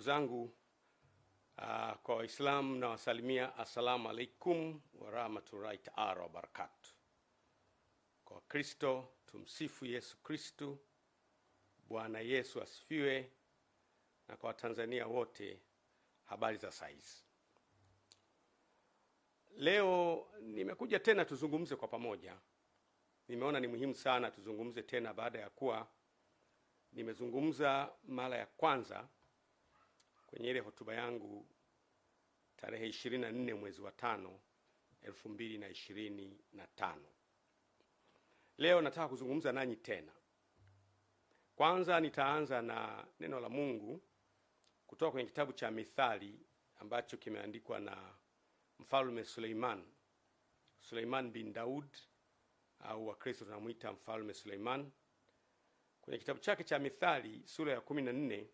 Ndugu zangu, kwa Waislamu na wasalimia assalamu alaikum wa rahmatullahi ta'ala wa barakatuh. Kwa Kristo tumsifu Yesu Kristo. Bwana Yesu asifiwe. Na kwa Tanzania wote, habari za saizi. Leo nimekuja tena tuzungumze kwa pamoja. Nimeona ni muhimu sana tuzungumze tena baada ya kuwa nimezungumza mara ya kwanza kwenye ile hotuba yangu tarehe 24 mwezi wa 5 2025. Leo nataka kuzungumza nanyi tena. Kwanza nitaanza na neno la Mungu kutoka kwenye kitabu cha Mithali ambacho kimeandikwa na Mfalme Suleiman bin Daud, au Wakristo tunamuita Mfalme Suleiman. Kwenye kitabu chake cha Mithali sura ya 14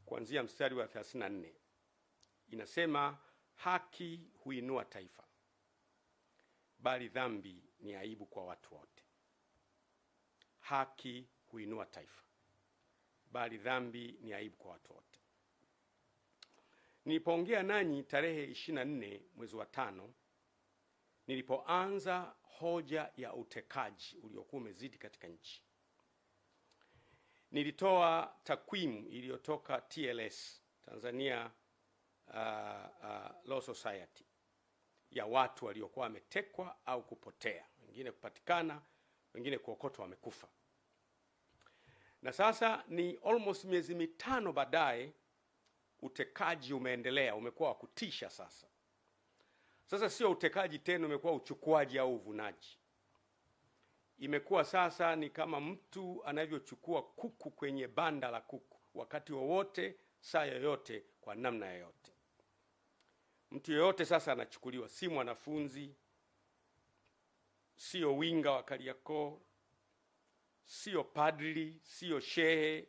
kuanzia mstari wa 34 inasema, haki huinua taifa, bali dhambi ni aibu kwa watu wote. Haki huinua taifa, bali dhambi ni aibu kwa watu wote. Nilipoongea nanyi tarehe 24 mwezi wa 5, nilipoanza hoja ya utekaji uliokuwa umezidi katika nchi, nilitoa takwimu iliyotoka TLS, Tanzania Law Society, ya watu waliokuwa wametekwa au kupotea, wengine kupatikana, wengine kuokotwa wamekufa. Na sasa ni almost miezi 5 baadaye, utekaji umeendelea, umekuwa wa kutisha sasa. Sasa sio utekaji tena, umekuwa uchukuaji au uvunaji. Imekuwa sasa ni kama mtu anavyochukua kuku kwenye banda la kuku, wakati wowote, saa yoyote, kwa namna yoyote. Mtu yoyote sasa anachukuliwa, si mwanafunzi, sio winga wa Kariakoo, sio padri, sio shehe,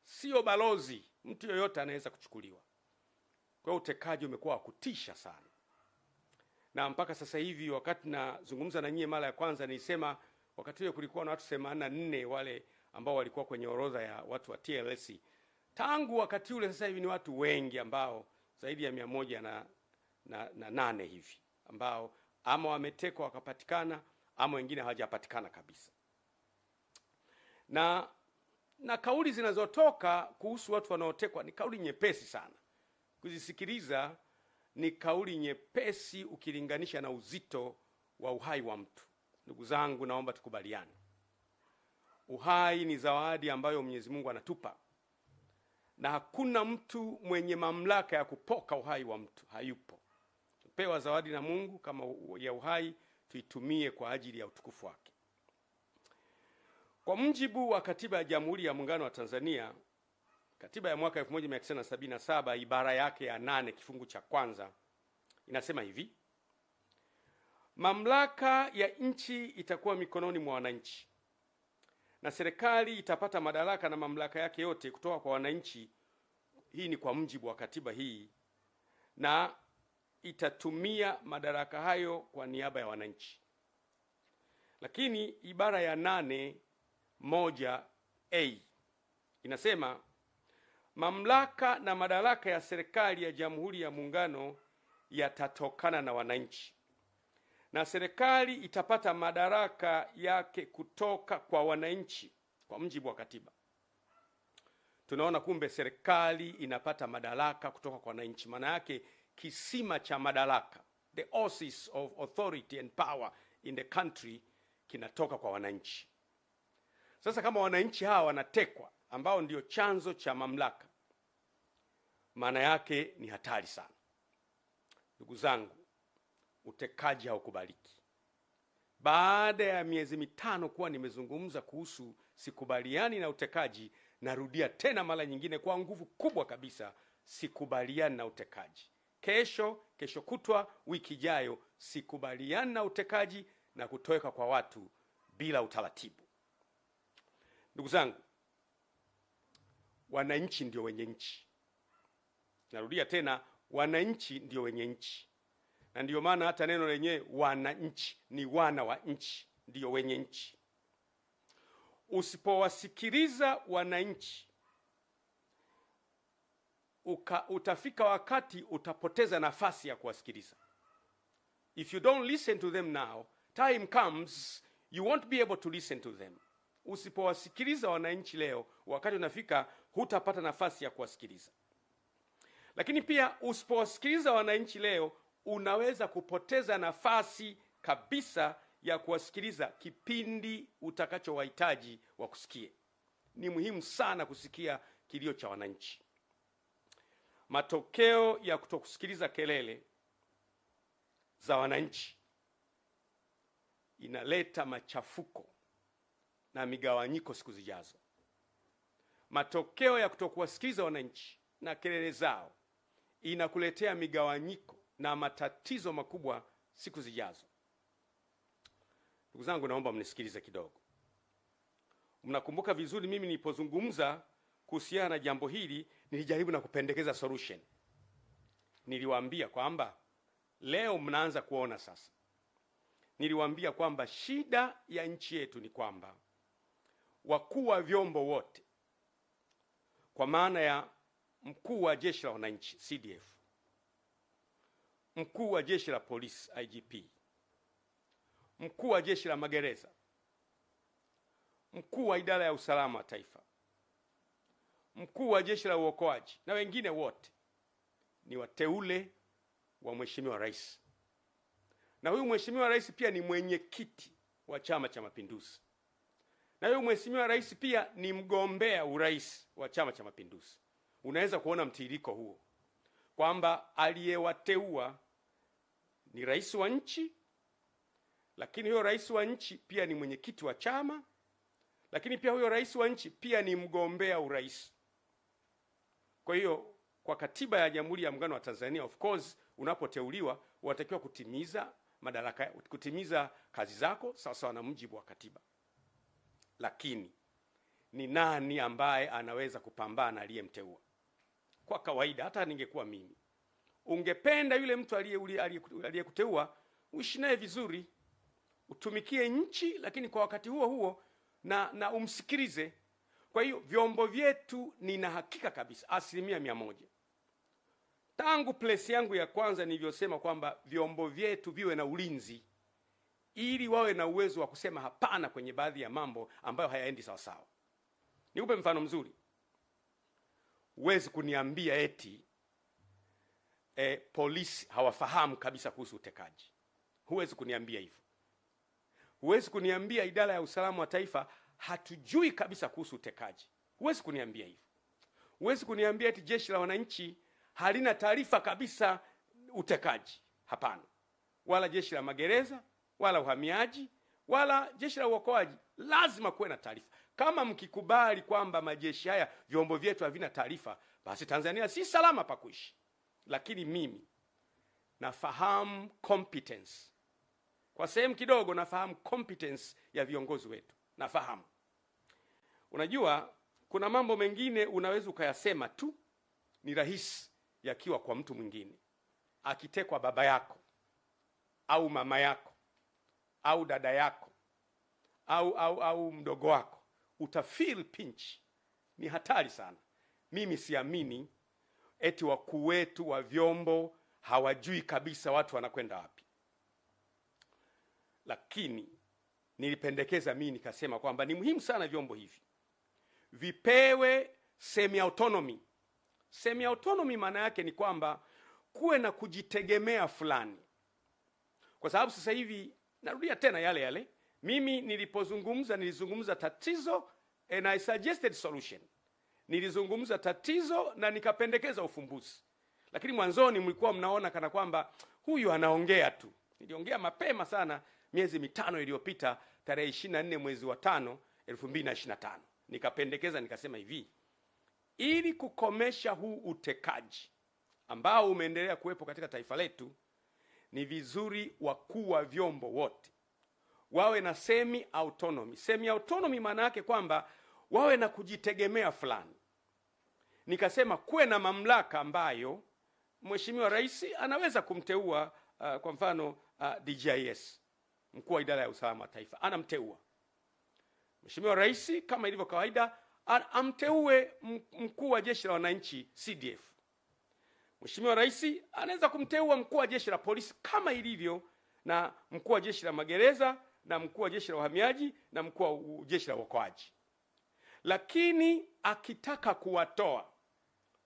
sio balozi. Mtu yoyote anaweza kuchukuliwa. Kwa hiyo utekaji umekuwa wa kutisha sana. Na mpaka sasa hivi, wakati nazungumza na nyie mara ya kwanza, nilisema wakati ule kulikuwa na watu 84 wale ambao walikuwa kwenye orodha ya watu wa TLS. Tangu wakati ule sasa hivi ni watu wengi, ambao zaidi ya 108 hivi, ambao ama wametekwa wakapatikana, ama wengine hawajapatikana kabisa. Na kauli zinazotoka kuhusu watu wanaotekwa ni kauli nyepesi sana kuzisikiliza. Ni kauli nyepesi ukilinganisha na uzito wa uhai wa mtu. Ndugu zangu, naomba tukubaliane, uhai ni zawadi ambayo Mwenyezi Mungu anatupa, na hakuna mtu mwenye mamlaka ya kupoka uhai wa mtu, hayupo. Tupewa zawadi na Mungu kama ya uhai, tuitumie kwa ajili ya utukufu wake. Kwa mujibu wa Katiba ya Jamhuri ya Muungano wa Tanzania, katiba ya mwaka 1977 ibara yake ya 8 kifungu cha kwanza inasema hivi: mamlaka ya nchi itakuwa mikononi mwa wananchi, na serikali itapata madaraka na mamlaka yake yote kutoka kwa wananchi. Hii ni kwa mujibu wa katiba hii, na itatumia madaraka hayo kwa niaba ya wananchi. Lakini ibara ya 8(1)(a) inasema, mamlaka na madaraka ya serikali ya Jamhuri ya Muungano yatatokana na wananchi, na serikali itapata madaraka yake kutoka kwa wananchi kwa mujibu wa katiba. Tunaona kumbe serikali inapata madaraka kutoka kwa wananchi. Maana yake kisima cha madaraka, the oasis of authority and power in the country, kinatoka kwa wananchi. Sasa kama wananchi hawa wanatekwa, ambao ndio chanzo cha mamlaka, maana yake ni hatari sana. Ndugu zangu, utekaji haukubaliki. Baada ya miezi 5 kuwa nimezungumza kuhusu sikubaliani na utekaji, narudia tena mara nyingine kwa nguvu kubwa kabisa, sikubaliani na utekaji. Kesho kutwa, wiki ijayo, sikubaliani na utekaji na kutoweka kwa watu bila utaratibu. Ndugu zangu, wananchi ndio wenye nchi. Narudia tena, wananchi ndio wenye nchi. Na ndio maana hata neno lenyewe wananchi ni wana wa nchi, ndio wenye nchi. Usipowasikiliza wananchi, utafika wakati utapoteza nafasi ya kuwasikiliza. If you don't listen to them now, time comes you won't be able to listen to them. Usipowasikiliza wananchi leo, wakati unafika hutapata nafasi ya kuwasikiliza. Lakini pia usipowasikiliza wananchi leo, unaweza kupoteza nafasi kabisa ya kuwasikiliza kipindi utakachowahitaji wakusikie. Ni muhimu sana kusikia kilio cha wananchi. Matokeo ya kutokusikiliza kelele za wananchi inaleta machafuko na migawanyiko siku zijazo. Matokeo ya kutokuwasikiliza wananchi na kelele zao inakuletea migawanyiko na matatizo makubwa siku zijazo. Ndugu zangu, naomba mnisikilize kidogo. Mnakumbuka vizuri mimi nilipozungumza kuhusiana na jambo hili, nilijaribu na kupendekeza solution. Niliwaambia kwamba leo mnaanza kuona sasa. Niliwaambia kwamba shida ya nchi yetu ni kwamba wakuu wa vyombo wote, kwa maana ya mkuu wa jeshi la wananchi CDF, mkuu wa jeshi la polisi IGP, mkuu wa jeshi la magereza, mkuu wa idara ya usalama wa taifa, mkuu wa jeshi la uokoaji na wengine wote ni wateule wa Mheshimiwa Rais. Na huyu Mheshimiwa Rais pia ni mwenyekiti wa Chama cha Mapinduzi. Na huyu Mheshimiwa Rais pia ni mgombea urais wa Chama cha Mapinduzi. Unaweza kuona mtiririko huo kwamba aliyewateua ni rais wa nchi, lakini huyo rais wa nchi pia ni mwenyekiti wa chama, lakini pia huyo rais wa nchi pia ni mgombea urais. Kwa hiyo kwa katiba ya Jamhuri ya Muungano wa Tanzania, of course, unapoteuliwa unatakiwa kutimiza kazi zako sawa na mujibu wa katiba. Lakini ni nani ambaye anaweza kupambana aliyemteua? Kwa kawaida, hata ningekuwa mimi, ungependa yule mtu aliyekuteua uishi naye vizuri, utumikie nchi, lakini kwa wakati huo huo na umsikilize. Kwa hiyo vyombo vyetu, nina hakika kabisa 100%, tangu place yangu ya kwanza nilivyosema kwamba vyombo vyetu viwe na ulinzi ili wawe na uwezo wa kusema hapana kwenye baadhi ya mambo ambayo hayaendi sawa sawa. Nikupe mfano mzuri. Huwezi kuniambia eti polisi hawafahamu kabisa kuhusu utekaji. Huwezi kuniambia hivyo. Huwezi kuniambia idara ya usalama wa taifa hatujui kabisa kuhusu utekaji. Huwezi kuniambia hivyo. Huwezi kuniambia eti jeshi la wananchi halina taarifa kabisa utekaji. Hapana. Wala jeshi la magereza, wala uhamiaji, wala jeshi la uokoaji. Lazima kuwe na taarifa. Kama mkikubali kwamba majeshi haya, vyombo vyetu havina taarifa, basi Tanzania si salama pa kuishi. Lakini mimi nafahamu competence. Kwa sehemu kidogo nafahamu competence ya viongozi wetu. Nafahamu. Unajua, kuna mambo mengine unaweza ukayasema tu, ni rahisi yakiwa kwa mtu mwingine. Akitekwa baba yako, au mama yako, au dada yako, au mdogo wako, utafeel pinch. Ni hatari sana. Mimi siamini eti wakuu wetu wa vyombo hawajui kabisa watu wanakwenda wapi. Lakini nilipendekeza mimi nikasema kwamba ni muhimu sana vyombo hivi vipewe semi autonomy. Semi autonomy maana yake ni kwamba kuwe na kujitegemea fulani. Kwa sababu sasa hivi narudia tena yale. Mimi nilizungumza tatizo and I suggested solution. Nilizungumza tatizo na nikapendekeza ufumbuzi. Lakini mwanzoni mlikuwa mnaona kana kwamba huyu anaongea tu. Niliongea mapema sana miezi 5 iliyopita, tarehe 24 mwezi wa 5 2025. Nikapendekeza nikasema hivi: ili kukomesha huu utekaji ambao umeendelea kuwepo katika taifa letu, ni vizuri wakuu wa vyombo wote wawe na semi autonomy. Semi autonomy maana yake kwamba wawe na kujitegemea fulani. Nikasema kuwe na mamlaka ambayo Mheshimiwa Rais anaweza kumteua, kwa mfano DJIS, mkuu wa idara ya usalama wa taifa, anamteua. Mheshimiwa Rais kama ilivyo kawaida amteue mkuu wa jeshi la wananchi CDF, Mheshimiwa Rais anaweza kumteua mkuu wa jeshi la polisi kama ilivyo na mkuu wa jeshi la magereza na mkuu wa jeshi la uhamiaji na mkuu wa jeshi la uokoaji. Lakini akitaka kuwatoa,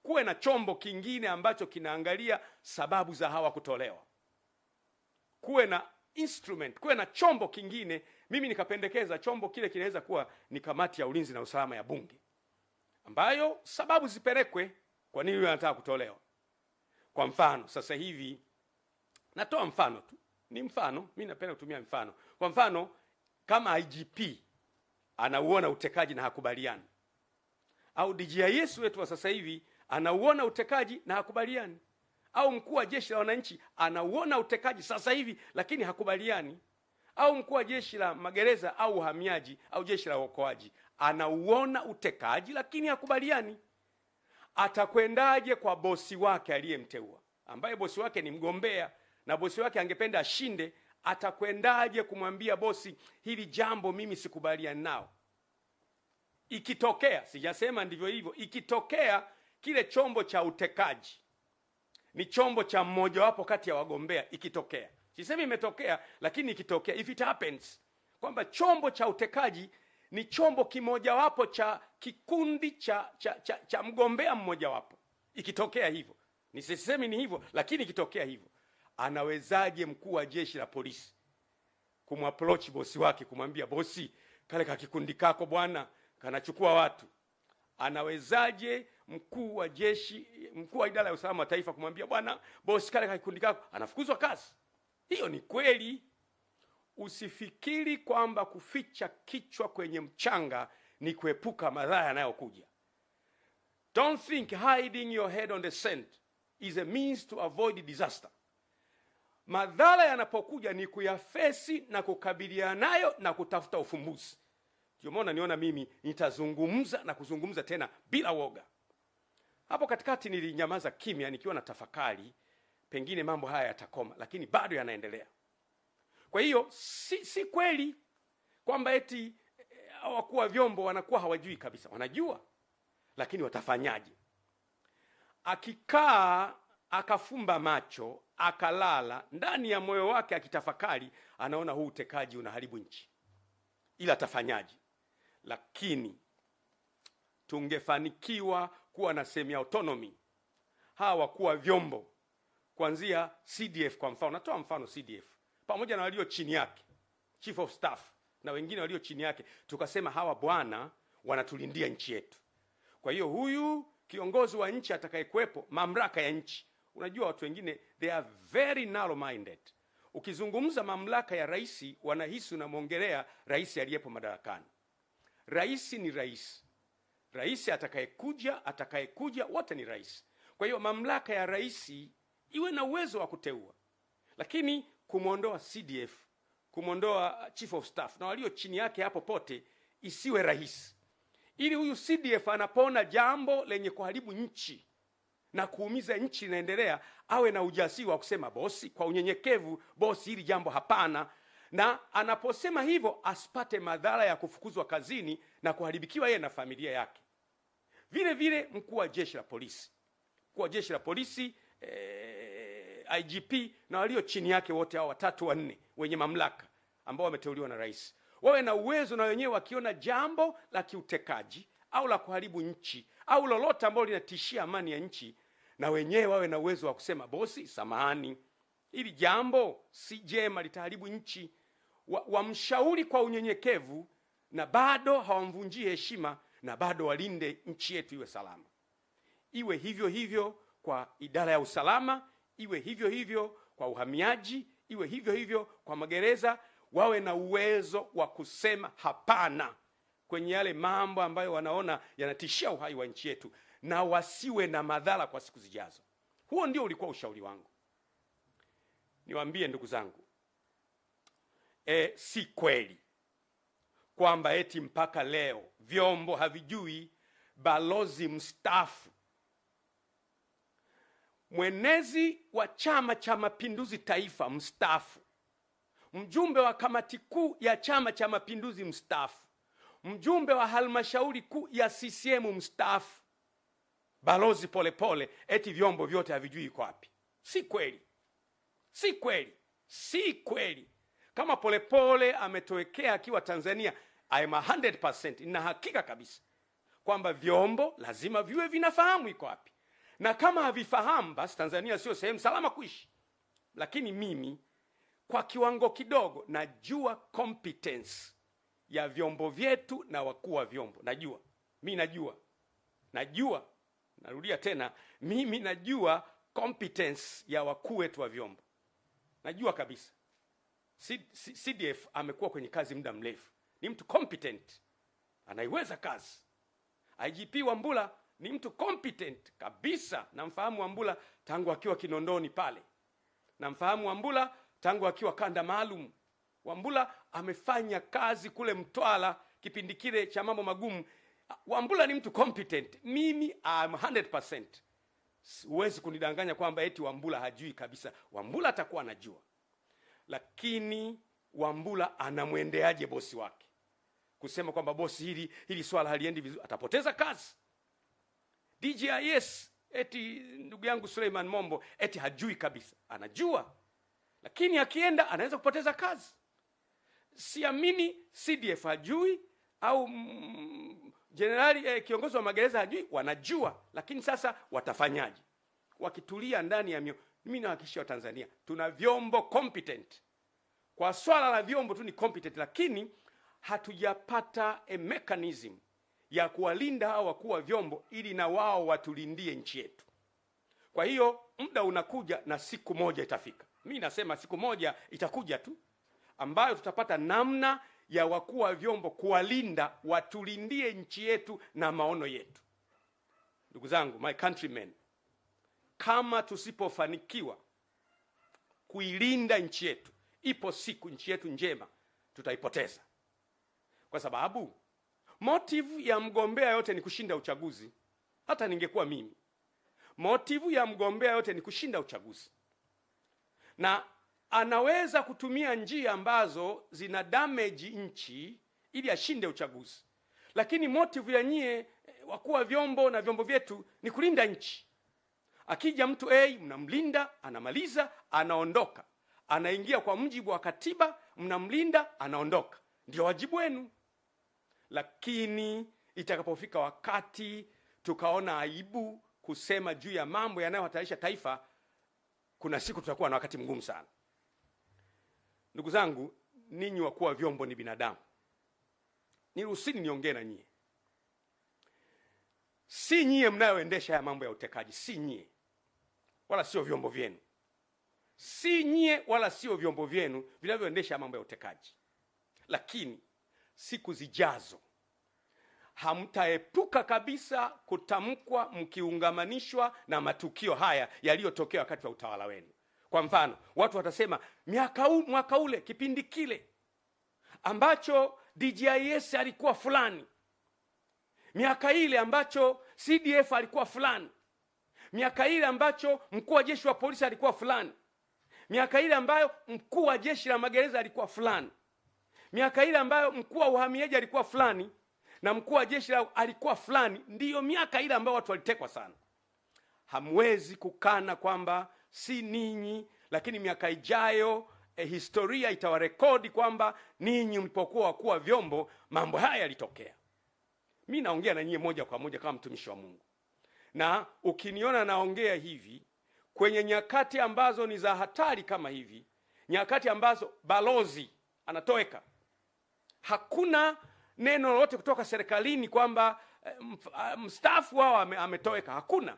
kuwe na chombo kingine ambacho kinaangalia sababu za hawa kutolewa. Kuwe na instrument, kuwe na chombo kingine. Mimi nikapendekeza chombo kile kinaweza kuwa ni kamati ya ulinzi na usalama ya Bunge, ambayo sababu zipelekwe kwa nini yeye anataka kutolewa. Kwa mfano, sasa hivi natoa mfano tu. Ni mfano, mimi napenda kutumia mfano. Kwa mfano, kama IGP anauona utekaji na hakubaliani, au DGIS wetu wa sasa hivi anauona utekaji na hakubaliani, au mkuu wa jeshi la wananchi anauona utekaji sasa hivi lakini hakubaliani, au mkuu wa jeshi la magereza au uhamiaji au jeshi la uokoaji anauona utekaji lakini hakubaliani, atakwendaje kwa bosi wake aliyemteua, ambaye bosi wake ni mgombea na bosi wake angependa ashinde? Atakwendaje kumwambia bosi, hili jambo mimi sikubaliani nao? Ikitokea, sijasema ndivyo hivyo, ikitokea kile chombo cha utekaji ni chombo cha mmoja wapo kati ya wagombea, ikitokea, sisemi imetokea, lakini ikitokea, if it happens, kwamba chombo cha utekaji ni chombo kimoja wapo cha kikundi cha mgombea mmoja wapo, ikitokea hivyo, nisisemi ni hivyo, lakini ikitokea hivyo, anawezaje mkuu wa jeshi la polisi kumapproach bosi wake kumwambia, bosi, kale ka kikundi kako bwana kanachukua watu? Anawezaje mkuu wa jeshi, mkuu wa idara ya usalama wa taifa kumwambia, bwana bosi, kale ka kikundi kako? Anafukuzwa kazi. Hiyo ni kweli. Usifikiri kwamba kuficha kichwa kwenye mchanga ni kuepuka madhara yanayokuja. Don't think hiding your head on the sand is a means to avoid disaster. Madhara yanapokuja ni kuyafesi na kukabiliana nayo na kutafuta ufumbuzi. Ndio maana niona mimi nitazungumza na kuzungumza tena bila woga. Hapo katikati nilinyamaza kimya nikiwa na tafakari, pengine mambo haya yatakoma, lakini bado yanaendelea. Kwa hiyo si kweli kwamba eti wakuu wa vyombo wanakuwa hawajui kabisa. Wanajua, lakini watafanyaje? Akikaa akafumba macho akalala, ndani ya moyo wake akitafakari, anaona huu utekaji unaharibu nchi, ila atafanyaje? Lakini tungefanikiwa kuwa na semi autonomy, hawa wakuu wa vyombo kuanzia CDF kwa mfano, natoa mfano CDF pamoja na walio chini yake, Chief of Staff na wengine walio chini yake, tukasema hawa bwana wanatulindia nchi yetu. Kwa hiyo huyu kiongozi wa nchi atakayekuepo, mamlaka ya nchi, unajua watu wengine they are very narrow minded. Ukizungumza mamlaka ya rais, wanahisi unamwongelea rais aliyepo madarakani. Rais ni rais. Rais atakayekuja wote ni rais. Kwa hiyo mamlaka ya rais iwe na uwezo wa kuteua, lakini kumwondoa CDF, kumwondoa Chief of Staff na walio chini yake hapo pote isiwe rahisi, ili huyu CDF anapoona jambo lenye kuharibu nchi na kuumiza nchi inaendelea, awe na ujasiri wa kusema bosi, kwa unyenyekevu, bosi, hili jambo hapana. Na anaposema hivyo asipate madhara ya kufukuzwa kazini na kuharibikiwa yeye na familia yake. Vile vile mkuu wa jeshi la polisi, mkuu wa jeshi la polisi, IGP na walio chini yake wote hao watatu wanne wenye mamlaka ambao wameteuliwa na rais, wawe na uwezo na wenyewe wakiona jambo la kiutekaji au la kuharibu nchi au lolote ambalo linatishia amani ya nchi, na wenyewe wawe na uwezo wa kusema bosi, samahani, hili jambo si jema, litaharibu nchi. Wamshauri kwa unyenyekevu, na bado hawamvunjii heshima, na bado walinde nchi yetu iwe salama. Iwe hivyo hivyo kwa idara ya usalama, iwe hivyo hivyo kwa uhamiaji, iwe hivyo hivyo kwa magereza. Wawe na uwezo wa kusema hapana kwenye yale mambo ambayo wanaona yanatishia uhai wa nchi yetu, na wasiwe na madhara kwa siku zijazo. Huo ndio ulikuwa ushauri wangu. Niwaambie ndugu zangu, si kweli kwamba eti mpaka leo vyombo havijui balozi mstaafu, mwenezi wa Chama cha Mapinduzi Taifa mstaafu, mjumbe wa kamati kuu ya Chama cha Mapinduzi mstaafu, mjumbe wa halmashauri kuu ya CCM mstaafu, Balozi Polepole eti vyombo vyote havijui iko wapi. Si kweli, si kweli, si kweli. Kama Polepole ametowekea akiwa Tanzania, I am 100% nina hakika kabisa kwamba vyombo lazima viwe vinafahamu iko wapi, na kama havifahamu basi Tanzania sio sehemu salama kuishi. Lakini mimi kwa kiwango kidogo najua competence ya vyombo vyetu na wakuu wa vyombo. Najua, narudia tena, mimi najua competence ya wakuu wetu wa vyombo. Najua kabisa. CDF amekuwa kwenye kazi muda mrefu, ni mtu competent, anaiweza kazi. IGP Wambura ni mtu competent kabisa, namfahamu Wambura tangu akiwa Kinondoni pale, namfahamu Wambura tangu akiwa kanda maalum. Wambura amefanya kazi kule Mtwara kipindi kile cha mambo magumu. Wambura ni mtu competent. Mimi am 100%. Huwezi kunidanganya kwamba eti Wambura hajui kabisa. Wambura atakuwa anajua. Lakini Wambura anamwendeaje bosi wake? Kusema kwamba bosi hili swala haliendi vizuri, atapoteza kazi. DJIS eti ndugu yangu Suleiman Mombo eti hajui kabisa. Anajua. Lakini akienda anaweza kupoteza kazi. Siamini CDF hajui au generali kiongozi wa magereza hajui. Wanajua, lakini sasa watafanyaje? Wakitulia ndani ya mimi nahakikishia Tanzania tuna vyombo competent. Kwa swala la vyombo tu ni competent, lakini hatujapata a mechanism ya kuwalinda hao wakuu wa vyombo ili na wao watulindie nchi yetu. Kwa hiyo muda unakuja na siku moja itafika. Mimi nasema siku moja itakuja tu ambayo tutapata namna ya wakuu wa vyombo kuwalinda, watulindie nchi yetu na maono yetu. Ndugu zangu, my countrymen, kama tusipofanikiwa kuilinda nchi yetu, ipo siku nchi yetu njema tutaipoteza. Kwa sababu motive ya mgombea yote ni kushinda uchaguzi. Hata ningekuwa mimi, motive ya mgombea yote ni kushinda uchaguzi. Na anaweza kutumia njia ambazo zina damage nchi ili ashinde uchaguzi. Lakini motive ya nyie wakuu wa vyombo na vyombo vyetu ni kulinda nchi. Akija mtu mnamlinda, anamaliza, anaondoka. Anaingia kwa mujibu wa katiba, mnamlinda, anaondoka. Ndio wajibu wenu. Lakini itakapofika wakati tukaona aibu kusema juu ya mambo yanayohatarisha taifa, kuna siku tutakuwa na wakati mgumu sana. Ndugu zangu, ninyi wakuu wa vyombo ni binadamu. Niruhusini niongee na nyie. Si nyie mnayoendesha ya mambo ya utekaji, si nyie. Wala sio vyombo vyenu. Si nyie wala sio vyombo vyenu vinavyoendesha mambo ya utekaji. Lakini siku zijazo hamtaepuka kabisa kutamkwa mkiungamanishwa na matukio haya yaliyotokea wakati wa utawala wenu. Kwa mfano, watu watasema mwaka ule kipindi kile ambacho DJIS alikuwa fulani, miaka ile ambacho CDF alikuwa fulani, miaka ile ambacho mkuu wa jeshi wa polisi alikuwa fulani, miaka ile ambayo mkuu wa jeshi la magereza alikuwa fulani, miaka ile ambayo mkuu wa uhamiaji alikuwa fulani na mkuu wa jeshi alikuwa fulani, ndiyo miaka ile ambayo watu walitekwa sana. Hamwezi kukana kwamba si ninyi, lakini miaka ijayo historia itawarekodi kwamba ninyi mlipokuwa wakuu wa vyombo mambo haya yalitokea. Mimi naongea na nyie moja kwa moja kama mtumishi wa Mungu. Na ukiniona naongea hivi kwenye nyakati ambazo ni za hatari kama hivi, nyakati ambazo balozi anatoweka, hakuna neno lolote kutoka serikalini kwamba mstaafu wao ametoweka. Hakuna.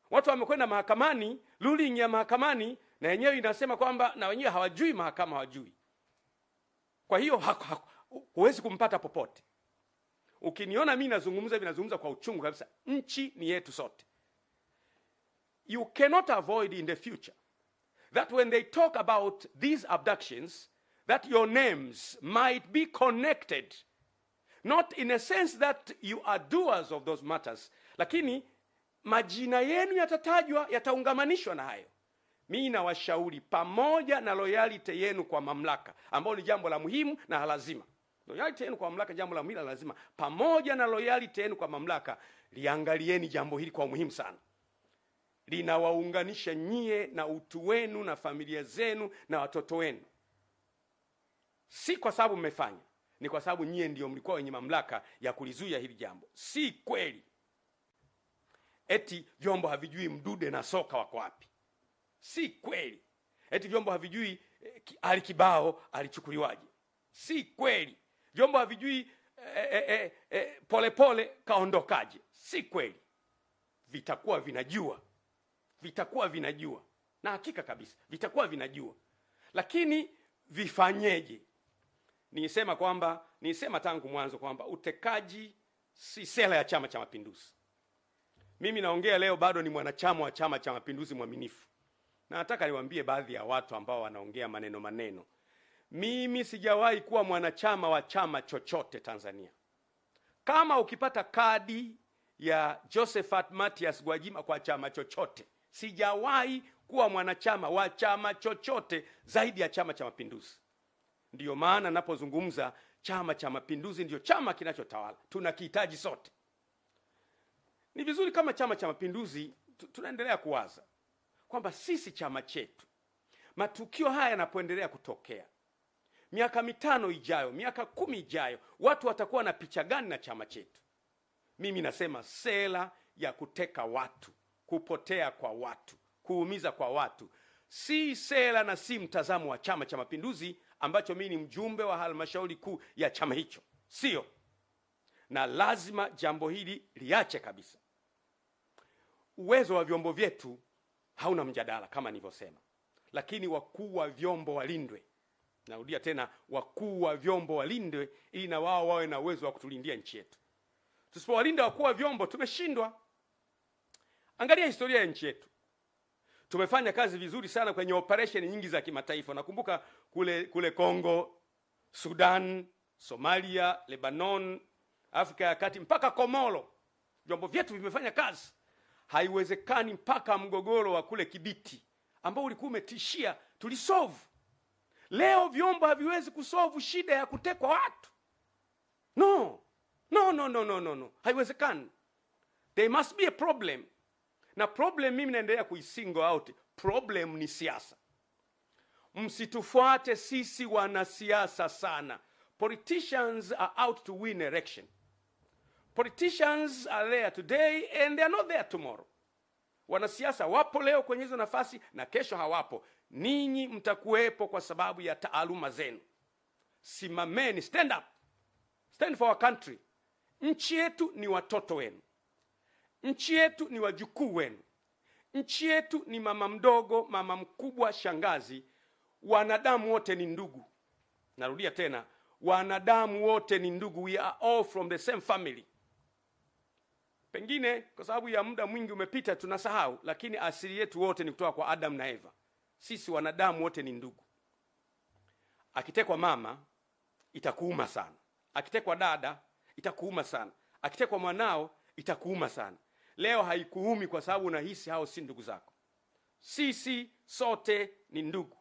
Watu wamekwenda mahakamani, ruling ya mahakamani na yenyewe inasema kwamba na wenyewe hawajui, mahakama hawajui. Kwa hiyo huwezi kumpata popote. Ukiniona mimi nazungumza kwa uchungu kabisa. Nchi ni yetu sote. You cannot avoid in the future that when they talk about these abductions, that your names might be connected, not in a sense that you are doers of those matters, lakini majina yenu yatatajwa, yataungamanishwa na hayo. Mimi nawashauri pamoja na loyalty yenu kwa mamlaka, ambao ni jambo la muhimu na lazima, Loyalty yenu kwa mamlaka, jambo la mila lazima. Pamoja na loyalty yenu kwa mamlaka, liangalieni jambo hili kwa muhimu sana. Linawaunganisha nyie na utu wenu na familia zenu na watoto wenu. Si kwa sababu mmefanya, ni kwa sababu nyie ndio mlikuwa wenye mamlaka ya kulizuia hili jambo. Si kweli eti vyombo havijui Mdude na Soka wako wapi. Si kweli eti vyombo havijui Ali Kibao alichukuliwaje. Si kweli vyombo havijui Polepole kaondokaje. Si kweli. Vitakuwa vinajua, na hakika kabisa vitakuwa vinajua. Lakini vifanyeje? Nisema tangu mwanzo kwamba utekaji si sera ya Chama cha Mapinduzi. Mimi naongea leo bado ni mwanachama wa Chama cha Mapinduzi mwaminifu. Na nataka niwaambie baadhi ya watu ambao wanaongea maneno. Mimi sijawahi kuwa mwanachama wa chama chochote Tanzania. Kama ukipata kadi ya Josephat Mathias Gwajima kwa chama chochote, sijawahi kuwa mwanachama wa chama chochote zaidi ya Chama cha Mapinduzi. Ndiyo maana napozungumza Chama cha Mapinduzi ndio chama kinachotawala. Tunakihitaji sote. Ni vizuri kama Chama cha Mapinduzi tunaendelea kuwaza kwamba sisi chama chetu, matukio haya yanapoendelea kutokea, miaka 5 ijayo, miaka 10 ijayo, watu watakuwa na picha gani na chama chetu? Mimi nasema sera ya kuteka watu, kupotea kwa watu, kuumiza kwa watu, si sera na si mtazamo wa Chama cha Mapinduzi ambacho mimi ni mjumbe wa halmashauri kuu ya chama hicho. Sio. Na lazima jambo hili liache kabisa. Uwezo wa vyombo vyetu hauna mjadala kama nilivyosema. Lakini wakuu wa vyombo walindwe. Narudia tena, wakuu wa vyombo walindwe ili na wao wawe na uwezo wa kutulindia nchi yetu. Tusipowalinda wakuu wa vyombo tumeshindwa. Angalia historia ya nchi yetu. Tumefanya kazi vizuri sana kwenye operation nyingi za kimataifa. Nakumbuka kule Kongo, Sudan, Somalia, Lebanon, Afrika ya Kati mpaka Komoro. Vyombo vyetu vimefanya kazi. Haiwezekani mpaka mgogoro wa kule Kibiti ambao ulikuwa umetishia tulisolve. Leo vyombo haviwezi kusolve shida ya kutekwa watu. No. Haiwezekani. There must be a problem. Na problem mimi naendelea kuisingle out. Problem ni siasa. Msitufuate sisi wanasiasa sana. Politicians are out to win election. Politicians are there today and they are not there tomorrow. Wanasiasa wapo leo kwenye hizo nafasi na kesho hawapo. Ninyi mtakuwepo kwa sababu ya taaluma zenu. Simameni, stand up. Stand for our country. Nchi yetu ni watoto wenu. Nchi yetu ni wajukuu wenu. Nchi yetu ni mama mdogo, mama mkubwa, shangazi. Wanadamu wote ni ndugu. Narudia tena, wanadamu wote ni ndugu. We are all from the same family. Pengine kwa sababu ya muda mwingi umepita tunasahau, lakini asili yetu wote ni kutoka kwa Adam na Eva. Sisi wanadamu wote ni ndugu. Akitekwa mama itakuuma sana. Akitekwa dada itakuuma sana. Akitekwa mwanao itakuuma sana. Leo haikuumi kwa sababu unahisi hao si ndugu zako. Sisi sote ni ndugu.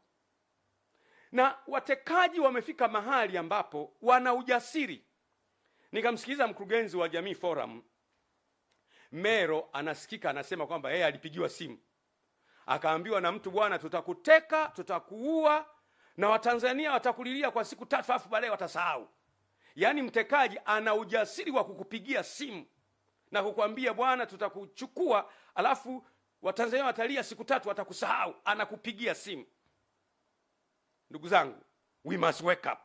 Na watekaji wamefika mahali ambapo wana ujasiri. Nikamsikiliza mkurugenzi wa Jamii Forum Mero anasikika anasema kwamba yeye alipigiwa simu. Akaambiwa na mtu, bwana, tutakuteka, tutakuua na Watanzania watakulilia kwa siku 3 afu baadaye watasahau. Yaani mtekaji ana ujasiri wa kukupigia simu na kukwambia, bwana, tutakuchukua alafu Watanzania watalia siku 3 watakusahau. Anakupigia simu. Ndugu zangu, we must wake up.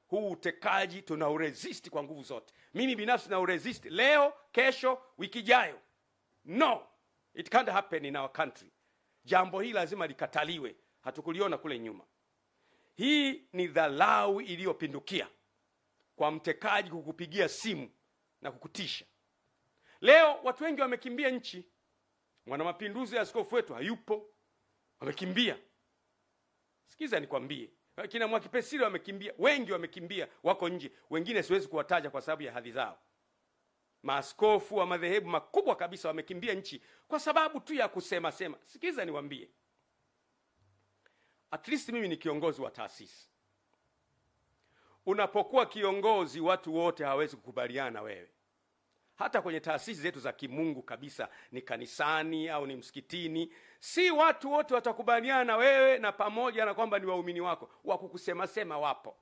Huu utekaji tunauresist kwa nguvu zote. Mimi binafsi nauresist leo, kesho, wiki ijayo. No, it can't happen in our country. Jambo hili lazima likataliwe. Hatukuliona kule nyuma. Hii ni dharau iliyopindukia kwa mtekaji kukupigia simu na kukutisha. Leo watu wengi wamekimbia nchi. Mwana mapinduzi ya askofu wetu hayupo. Wamekimbia. Sikiza nikwambie. Kina Mwakipesile wamekimbia, wengi wamekimbia, wako nje. Wengine siwezi kuwataja kwa sababu ya hadhi zao. Maaskofu wa madhehebu makubwa kabisa wamekimbia nchi kwa sababu tu ya kusema sema. Sikiza niwaambie. At least mimi ni kiongozi wa taasisi. Unapokuwa kiongozi, watu wote hawawezi kukubaliana na wewe. Hata kwenye taasisi zetu za kimungu kabisa, ni kanisani au ni msikitini, si watu wote watakubaliana na wewe, na pamoja na kwamba ni waumini wako, wakukusema sema wapo.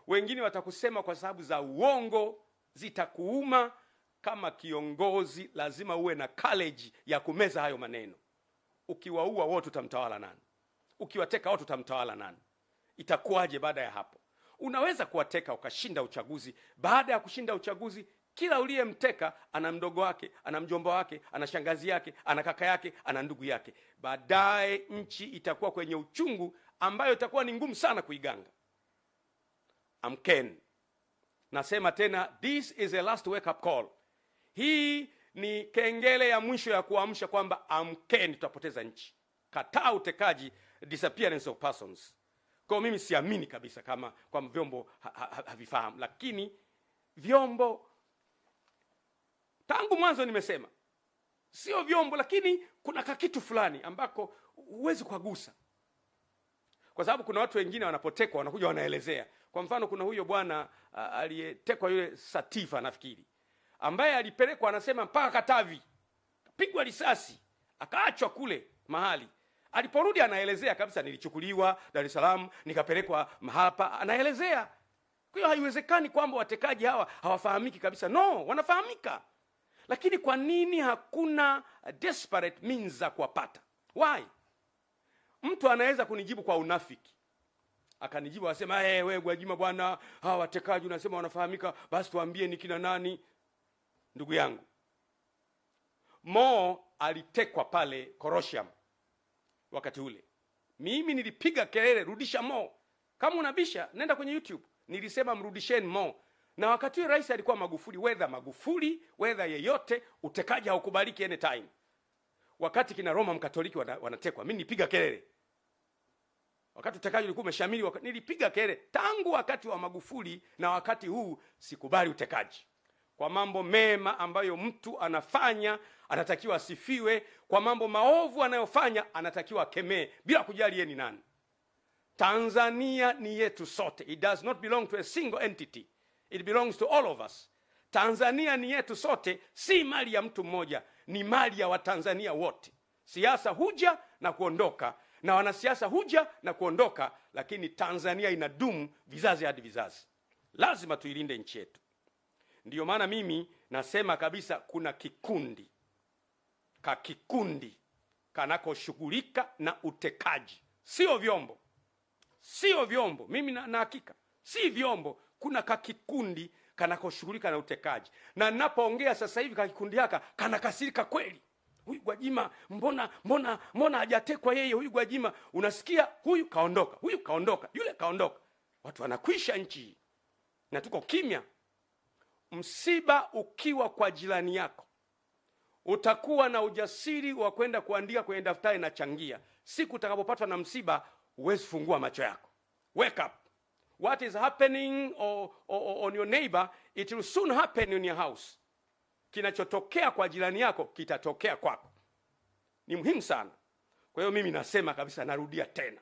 Wengine watakusema kwa sababu za uongo, zitakuuma. Kama kiongozi lazima uwe na courage ya kumeza hayo maneno. Ukiwaua wote utamtawala nani? Ukiwateka wote utamtawala nani? Itakuwaje baada ya hapo? Unaweza kuwateka ukashinda uchaguzi. Baada ya kushinda uchaguzi, kila uliyemteka ana mdogo wake, ana mjomba wake, ana shangazi yake, ana kaka yake, ana ndugu yake. Baadaye nchi itakuwa kwenye uchungu ambayo itakuwa ni ngumu sana kuiganga. Amkeni. Nasema tena, this is a last wake up call. Hii ni kengele ya mwisho ya kuamsha kwamba amkeni, tutapoteza nchi. Kataa utekaji, disappearance of persons. Kwa mimi siamini kabisa kama kwa vyombo havifahamu, lakini vyombo tangu mwanzo nimesema sio vyombo, lakini kuna kakitu fulani ambako huwezi kugusa. Kwa sababu kuna watu wengine wanapotekwa wanakuja wanaelezea. Kwa mfano, kuna huyo bwana aliyetekwa, yule Satifa nafikiri, ambaye alipelekwa anasema mpaka Katavi, kapigwa risasi, akaachwa kule mahali. Aliporudi anaelezea kabisa, nilichukuliwa Dar es Salaam nikapelekwa hapa, anaelezea. Kwa hiyo haiwezekani kwamba watekaji hawa hawafahamiki kabisa. No, wanafahamika. Lakini kwa nini hakuna desperate means za kuwapata? Why? Mtu anaweza kunijibu kwa unafiki. Akanijibu asema, wewe Gwajima bwana, hawa watekaji unasema wanafahamika, basi tuambie ni kina nani? Ndugu yangu, Mo alitekwa pale Korosham wakati ule. Mimi nilipiga kelele, rudisha Mo. Kama unabisha, nenda kwenye YouTube. Nilisema mrudisheni Mo. Na wakati ule rais alikuwa Magufuli, whether yeyote, utekaji haukubaliki anytime. Wakati kina Roma Mkatoliki wanatekwa, mimi nilipiga kelele. Wakati utekaji ulikuwa umeshamili, nilipiga kelele. Tangu wakati wa Magufuli na wakati huu sikubali utekaji. Kwa mambo mema ambayo mtu anafanya anatakiwa asifiwe, kwa mambo maovu anayofanya anatakiwa akemee bila kujali yeye ni nani. Tanzania ni yetu sote. It does not belong to a single entity. It belongs to all of us. Tanzania ni yetu sote, si mali ya mtu mmoja, ni mali ya Watanzania wote. Siasa huja na kuondoka, na wanasiasa huja na kuondoka, lakini Tanzania inadumu vizazi hadi vizazi. Lazima tuilinde nchi yetu. Ndiyo maana mimi nasema kabisa, kuna kikundi kanakoshughulika na utekaji. Sio vyombo. Mimi na hakika si vyombo. Kuna kikundi kanakoshughulika na utekaji. Na ninapoongea sasa hivi kikundi haka kanakasirika kweli. Huyu Gwajima mbona hajatekwa yeye? Huyu Gwajima, unasikia huyu kaondoka, yule kaondoka. Watu wanakwisha nchi na tuko kimya. Msiba ukiwa kwa jirani yako, utakuwa na ujasiri wa kwenda kuandika kwenye daftari na changia. Siku utakapopatwa na msiba, huwezi fungua macho yako. Wake up. What is happening on your neighbor, it will soon happen in your house. Kinachotokea kwa jirani yako kitatokea kwako. Ni muhimu sana. Kwa hiyo mimi nasema kabisa, narudia tena,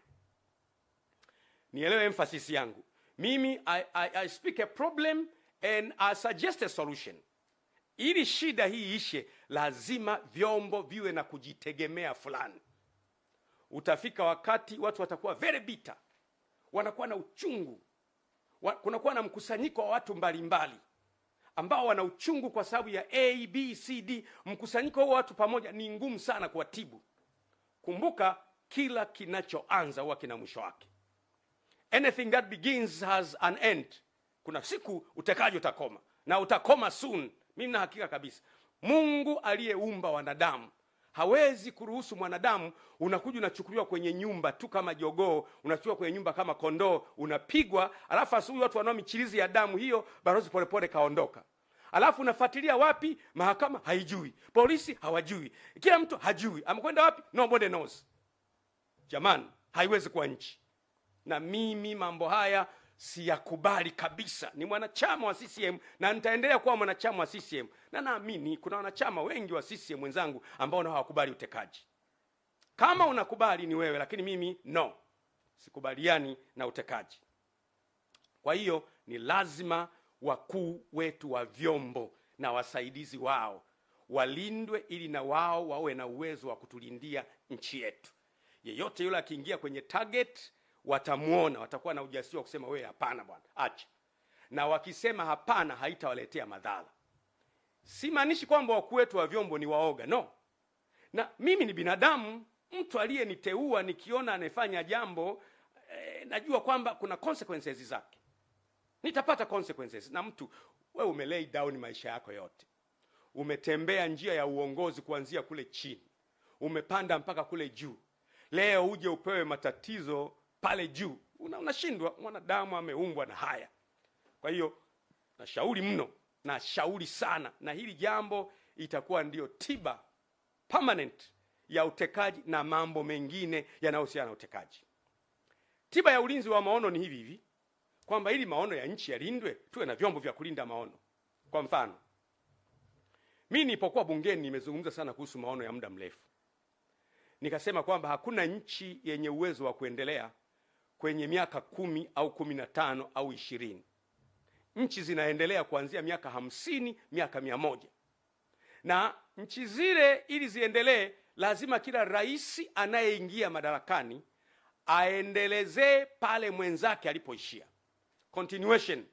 nielewe emphasis yangu. Mimi I speak a problem and I suggest a solution. Ili shida hii ishe, lazima vyombo viwe na kujitegemea fulani. Utafika wakati watu watakuwa very bitter, wanakuwa na uchungu. Kunakuwa na mkusanyiko wa watu mbalimbali ambao wana uchungu kwa sababu ya A, B, C, D. Mkusanyiko wa watu pamoja ni ngumu sana kuwatibu. Kumbuka, kila kinachoanza huwa kina mwisho wake. Anything that begins has an end. Kuna siku utekaji utakoma, na utakoma soon. Mimi na hakika kabisa. Mungu aliyeumba wanadamu hawezi kuruhusu mwanadamu unakuja unachukuliwa kwenye nyumba tu kama jogoo, unachukuliwa kwenye nyumba kama kondoo, unapigwa, alafu asubuhi watu wanao michirizi ya damu hiyo, Balozi Polepole kaondoka. Alafu unafuatilia wapi? Mahakama haijui, polisi hawajui, kila mtu hajui amekwenda wapi, nobody knows. Jamani, haiwezi kuwa nchi. Na mimi mambo haya siyakubali kabisa. Ni mwanachama wa CCM na nitaendelea kuwa mwanachama wa CCM, na naamini kuna wanachama wengi wa CCM wenzangu ambao hawakubali utekaji. Kama unakubali ni wewe, lakini mimi no, sikubaliani na utekaji. Kwa hiyo ni lazima wakuu wetu wa vyombo na wasaidizi wao walindwe, ili na wao wawe na uwezo wa kutulindia nchi yetu. Yeyote yule akiingia kwenye target, watamuona, watakuwa na ujasiri wa kusema wewe hapana bwana, acha. Na wakisema hapana, haitawaletea madhara. Simaanishi kwamba wakuu wetu wa vyombo ni waoga, no. Na mimi ni binadamu, mtu aliyeniteua nikiona anafanya jambo najua kwamba kuna consequences zake. Nitapata consequences. Na mtu, wewe umelay down maisha yako yote. Umetembea njia ya uongozi kuanzia kule chini. Umepanda mpaka kule juu. Leo uje upewe matatizo pale juu. Unashindwa. Mwanadamu ameumbwa na haya. Kwa hiyo nashauri mno, nashauri sana, na hili jambo itakuwa ndio tiba permanent ya utekaji na mambo mengine yanayohusiana na utekaji. Tiba ya ulinzi wa maono ni hivi kwamba ili maono ya nchi yalindwe, tuwe na vyombo vya kulinda maono. Kwa mfano, mimi nilipokuwa bungeni nimezungumza sana kuhusu maono ya muda mrefu. Nikasema kwamba hakuna nchi yenye uwezo wa kuendelea kwenye miaka 10 au 15 au 20. Nchi zinaendelea kuanzia miaka 50, miaka 100. Na nchi zile ili ziendelee, lazima kila rais anayeingia madarakani aendelezee pale mwenzake alipoishia. Continuation.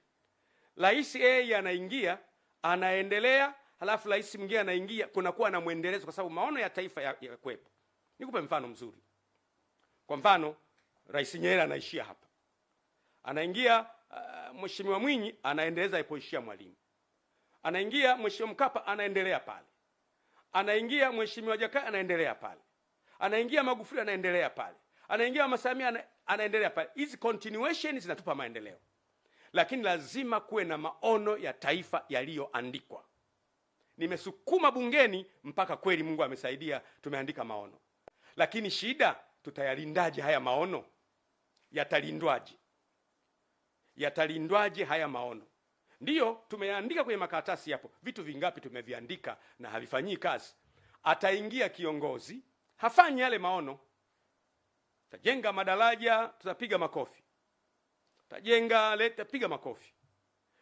Rais yeye anaingia, anaendelea, halafu rais mwingine anaingia, kunakuwa na muendelezo kwa sababu maono ya taifa ya kwepo. Nikupe mfano mzuri. Kwa mfano, Rais Nyerere anaishia hapa. Anaingia Mheshimiwa Mwinyi, anaendeleza alipoishia Mwalimu. Anaingia Mheshimiwa Mkapa, anaendelea pale. Anaingia Mheshimiwa Jakaya, anaendelea pale. Anaingia Magufuli, anaendelea pale. Anaingia Mama Samia, anaendelea pale. Hizi continuation zinatupa maendeleo. Lakini lazima kuwe na maono ya taifa yaliyoandikwa. Nimesukuma bungeni mpaka kweli Mungu amesaidia tumeandika maono. Lakini shida, tutayalindaje haya maono? Yatalindwaje? Yatalindwaje haya maono? Ndiyo, tumeandika kwenye makaratasi hapo. Vitu vingapi tumeviandika na havifanyii kazi? Ataingia kiongozi, hafanyi yale maono. Tajenga madaraja, tutapiga makofi. Tajenga leta, piga makofi.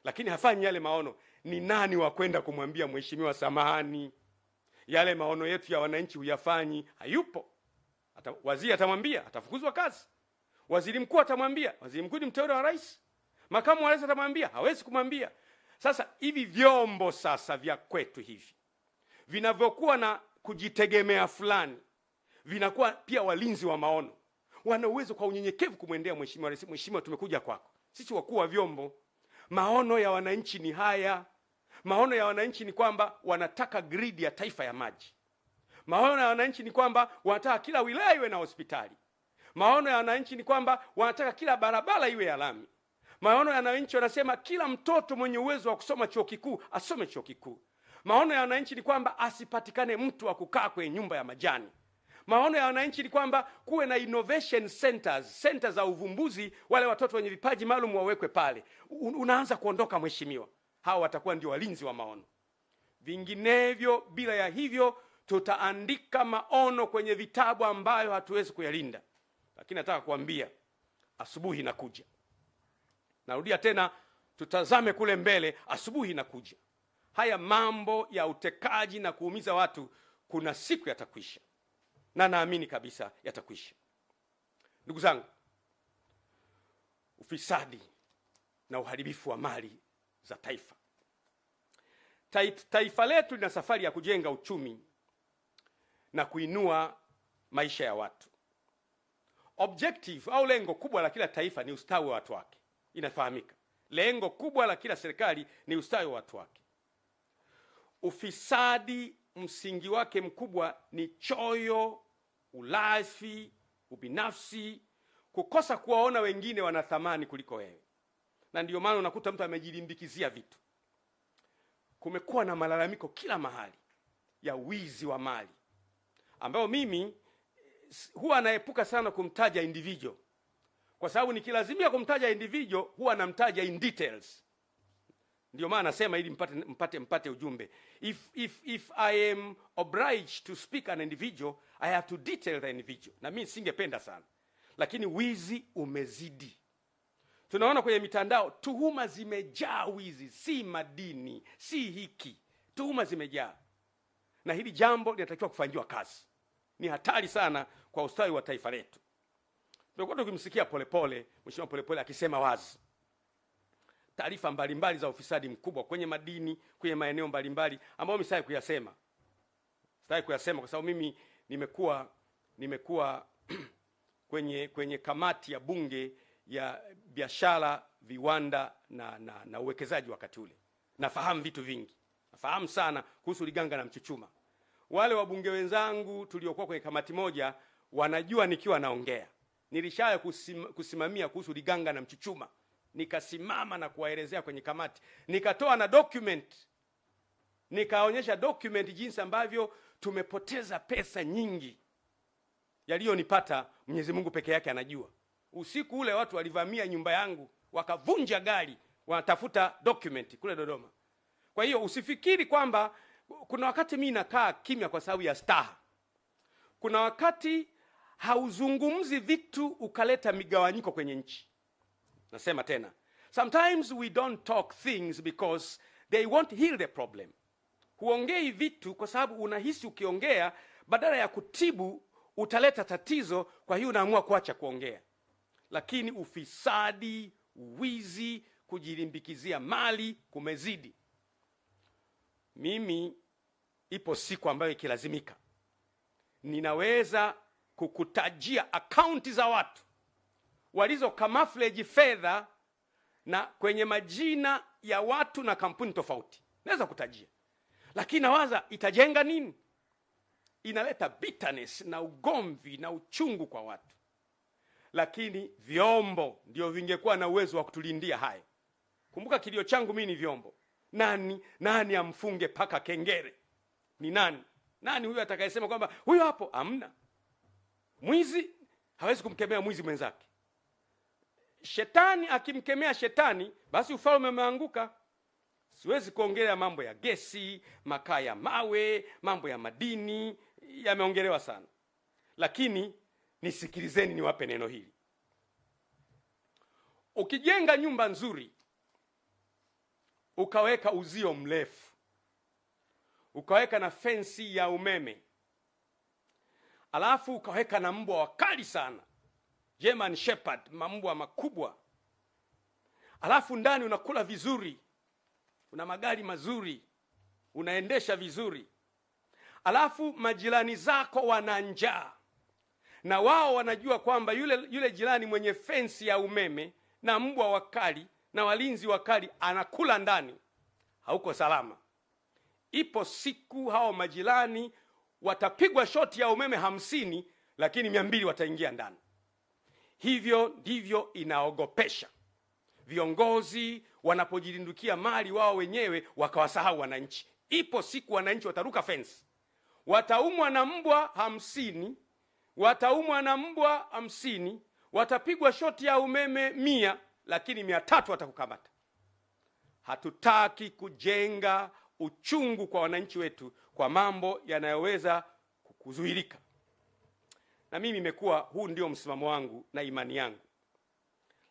Lakini hafanyi yale maono. Ni nani wa kwenda kumwambia mheshimiwa samahani, yale maono yetu ya wananchi huyafanyi? Hayupo. Waziri atamwambia, atafukuzwa kazi. Waziri mkuu atamwambia, waziri mkuu ni mteule wa rais. Makamu wa rais atamwambia, hawezi kumwambia. Sasa hivi vyombo sasa vya kwetu hivi vinavyokuwa na kujitegemea fulani, vinakuwa pia walinzi wa maono. Wana uwezo kwa unyenyekevu kumwendea mheshimiwa rais, mheshimiwa tumekuja kwako. Sisi wakuu wa vyombo, maono ya wananchi ni haya. Maono ya wananchi ni kwamba wanataka grid ya taifa ya maji. Maono ya wananchi ni kwamba wanataka kila wilaya iwe na hospitali. Maono ya wananchi ni kwamba wanataka kila barabara iwe ya lami. Maono ya wananchi wanasema kila mtoto mwenye uwezo wa kusoma chuo kikuu asome chuo kikuu. Maono ya wananchi ni kwamba asipatikane mtu wa kukaa kwenye nyumba ya majani. Maono ya wananchi ni kwamba kuwe na innovation centers, centers za uvumbuzi, wale watoto wenye vipaji maalum wawekwe pale. Unaanza kuondoka mheshimiwa. Hao watakuwa ndio walinzi wa maono. Vinginevyo, bila ya hivyo, tutaandika maono kwenye vitabu ambayo hatuwezi kuyalinda. Lakini nataka kuambia, asubuhi inakuja. Narudia tena, tutazame kule mbele, asubuhi inakuja. Haya mambo ya utekaji na kuumiza watu kuna siku yatakwisha. Na naamini kabisa yatakwisha. Ndugu zangu, ufisadi na uharibifu wa mali za taifa. Taifa letu lina safari ya kujenga uchumi na kuinua maisha ya watu. Objective au lengo kubwa la kila taifa ni ustawi wa watu wake. Inafahamika. Lengo kubwa la kila serikali ni ustawi wa watu wake. Ufisadi msingi wake mkubwa ni choyo, ulafi, ubinafsi, kukosa kuwaona wengine wana thamani kuliko wewe. Na ndio maana unakuta mtu amejilimbikizia vitu. Kumekuwa na malalamiko kila mahali ya wizi wa mali, ambao mimi huwa naepuka sana kumtaja individual. Kwa sababu nikilazimia kumtaja individual huwa namtaja in details. Ndio maana nasema ili mpate ujumbe. If I am obliged to speak an individual, I have to detail the individual. Na mimi singependa sana. Lakini wizi umezidi. Tunaona kwenye mitandao tuhuma zimejaa wizi, si madini, si hiki. Tuhuma zimejaa. Na hili jambo linatakiwa kufanyiwa kazi. Ni hatari sana kwa ustawi wa taifa letu. Tumekuwa tukimsikia Polepole, Mheshimiwa Polepole akisema wazi taarifa mbalimbali za ufisadi mkubwa kwenye madini, kwenye maeneo mbalimbali ambayo mimi sitaki kuyasema. Sitaki kuyasema kwa sababu mimi nimekuwa kwenye kamati ya bunge ya biashara, viwanda na uwekezaji wakati ule. Nafahamu vitu vingi. Nafahamu sana kuhusu Liganga na Mchuchuma. Wale wabunge wenzangu tuliokuwa kwenye kamati moja wanajua nikiwa naongea. Nilishaya kusimamia kuhusu Liganga na Mchuchuma. Nikasimama na kuwaelezea kwenye kamati. Nikatoa na document. Nikaonyesha document jinsi ambavyo tumepoteza pesa nyingi. Yaliyonipata Mwenyezi Mungu peke yake anajua. Usiku ule watu walivamia nyumba yangu, wakavunja gari, wanatafuta document kule Dodoma. Kwa hiyo usifikiri kwamba kuna wakati mimi nakaa kimya kwa sababu ya staha. Kuna wakati hauzungumzi vitu ukaleta migawanyiko kwenye nchi. Nasema tena, sometimes we don't talk things because they won't heal the problem. Huongei vitu kwa sababu unahisi ukiongea badala ya kutibu utaleta tatizo, kwa hiyo unaamua kuacha kuongea. Lakini ufisadi, wizi, kujilimbikizia mali kumezidi. Mimi ipo siku ambayo ikilazimika ninaweza kukutajia akaunti za watu walizo camouflage fedha na kwenye majina ya watu na kampuni tofauti. Naweza kutajia. Lakini nawaza itajenga nini? Inaleta bitterness na ugomvi na uchungu kwa watu. Lakini vyombo ndio vingekuwa na uwezo wa kutulindia hayo. Kumbuka kilio changu mimi ni vyombo. Nani amfunge paka kengere? Ni nani? Nani huyo atakayesema kwamba huyo hapo? Hamna. Mwizi hawezi kumkemea mwizi mwenzake. Shetani akimkemea shetani, basi ufalme umeanguka. Siwezi kuongelea mambo ya gesi, makaa ya mawe, mambo ya madini, yameongelewa sana. Lakini nisikilizeni niwape neno hili. Ukijenga nyumba nzuri, ukaweka uzio mrefu, ukaweka na fensi ya umeme, alafu ukaweka na mbwa wakali sana, German Shepherd, mbwa makubwa, alafu ndani unakula vizuri, una magari mazuri, unaendesha vizuri, alafu majirani zako wana njaa, na wao wanajua kwamba yule jirani mwenye fensi ya umeme na mbwa wakali na walinzi wakali anakula ndani, hauko salama. Ipo siku hao majirani watapigwa shoti ya umeme 50, lakini 200 wataingia ndani. Hivyo ndivyo inaogopesha. Viongozi wanapojilindukia mali wao wenyewe wakawasahau wananchi. Ipo siku wananchi wataruka fence. Wataumwa na mbwa 50, wataumwa na mbwa 50, watapigwa shoti ya umeme 100, lakini 300 watakukamata. Hatutaki kujenga uchungu kwa wananchi wetu kwa mambo yanayoweza kuzuilika. Na mimi imekuwa huu ndio msimamo wangu na imani yangu.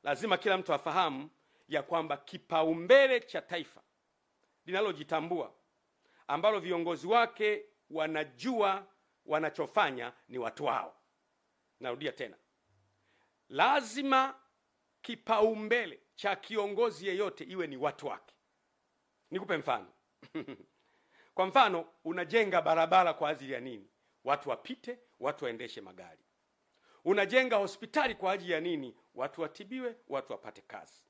Lazima kila mtu afahamu ya kwamba kipaumbele cha taifa linalojitambua, ambalo viongozi wake wanajua wanachofanya, ni watu wao. Narudia tena. Lazima kipaumbele cha kiongozi yeyote iwe ni watu wake. Nikupe mfano. Kwa mfano, unajenga barabara kwa ajili ya nini? Watu wapite, watu waendeshe magari. Unajenga hospitali kwa ajili ya nini? Watu watibiwe, watu wapate kazi.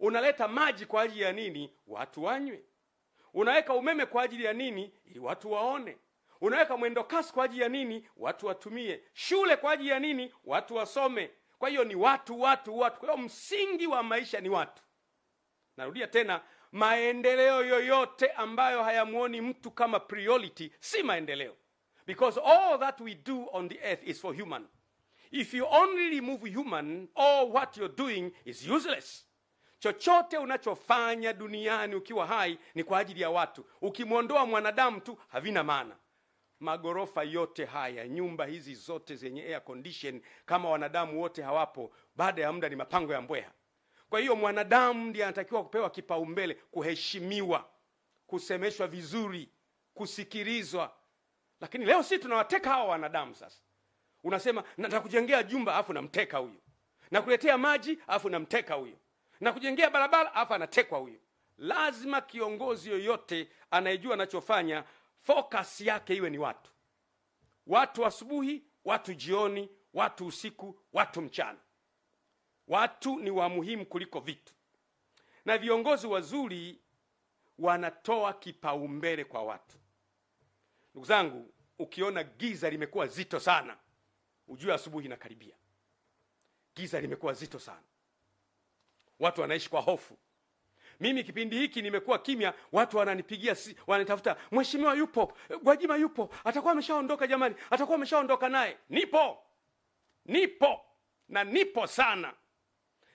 Unaleta maji kwa ajili ya nini? Watu wanywe. Unaweka umeme kwa ajili ya nini? Ili watu waone. Unaweka mwendo kasi kwa ajili ya nini? Watu watumie. Shule kwa ajili ya nini? Watu wasome. Kwa hiyo ni watu. Kwa hiyo msingi wa maisha ni watu. Narudia tena, maendeleo yoyote ambayo hayamuoni mtu kama priority si maendeleo. Because all that we do on the earth is for human. If you only remove human, all what you're doing is useless. Chochote unachofanya duniani ukiwa hai ni kwa ajili ya watu. Ukimwondoa mwanadamu tu havina maana. Magorofa yote haya, nyumba hizi zote zenye air condition, kama wanadamu wote hawapo, baada ya muda ni mapango ya mbweha. Kwa hiyo mwanadamu ndiye anatakiwa kupewa kipaumbele, kuheshimiwa, kusemeshwa vizuri, kusikilizwa. Lakini leo sisi tunawateka hawa wanadamu. Sasa unasema nataka kujengea jumba, afu namteka huyo, na kuletea maji, afu namteka huyo, na kujengea barabara, afu anatekwa huyo. Lazima kiongozi yoyote anayejua anachofanya, focus yake iwe ni watu. Watu asubuhi, watu jioni, watu usiku, watu mchana. Watu ni wa muhimu kuliko vitu. Na viongozi wazuri wanatoa kipaumbele kwa watu. Ndugu zangu, ukiona giza limekuwa zito sana, ujue asubuhi inakaribia. Giza limekuwa zito sana. Watu wanaishi kwa hofu. Mimi kipindi hiki nimekuwa kimya, watu wananipigia, wanatafuta, mheshimiwa yupo, Gwajima yupo, atakuwa ameshaondoka jamani, atakuwa ameshaondoka naye. Nipo na nipo sana.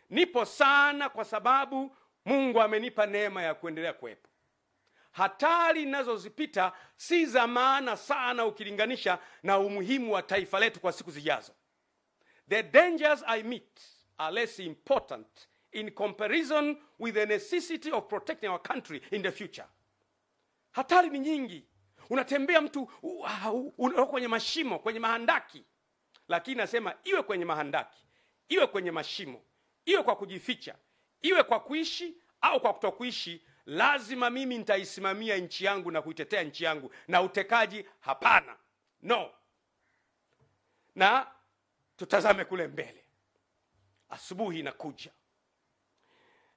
Nipo sana kwa sababu Mungu amenipa neema ya kuendelea kuwepo. Hatari ninazozipita si za maana sana ukilinganisha na umuhimu wa taifa letu kwa siku zijazo. The dangers I meet are less important in comparison with the necessity of protecting our country in the future. Hatari ni nyingi. Unatembea mtu kwenye mashimo, kwenye mahandaki. Lakini nasema iwe kwenye mahandaki, iwe kwenye mashimo, iwe kwa kujificha, iwe kwa kuishi au kwa kutokuishi, lazima mimi nitaisimamia nchi yangu na kuitetea nchi yangu, na utekaji hapana. No. Na tutazame kule mbele. Asubuhi inakuja,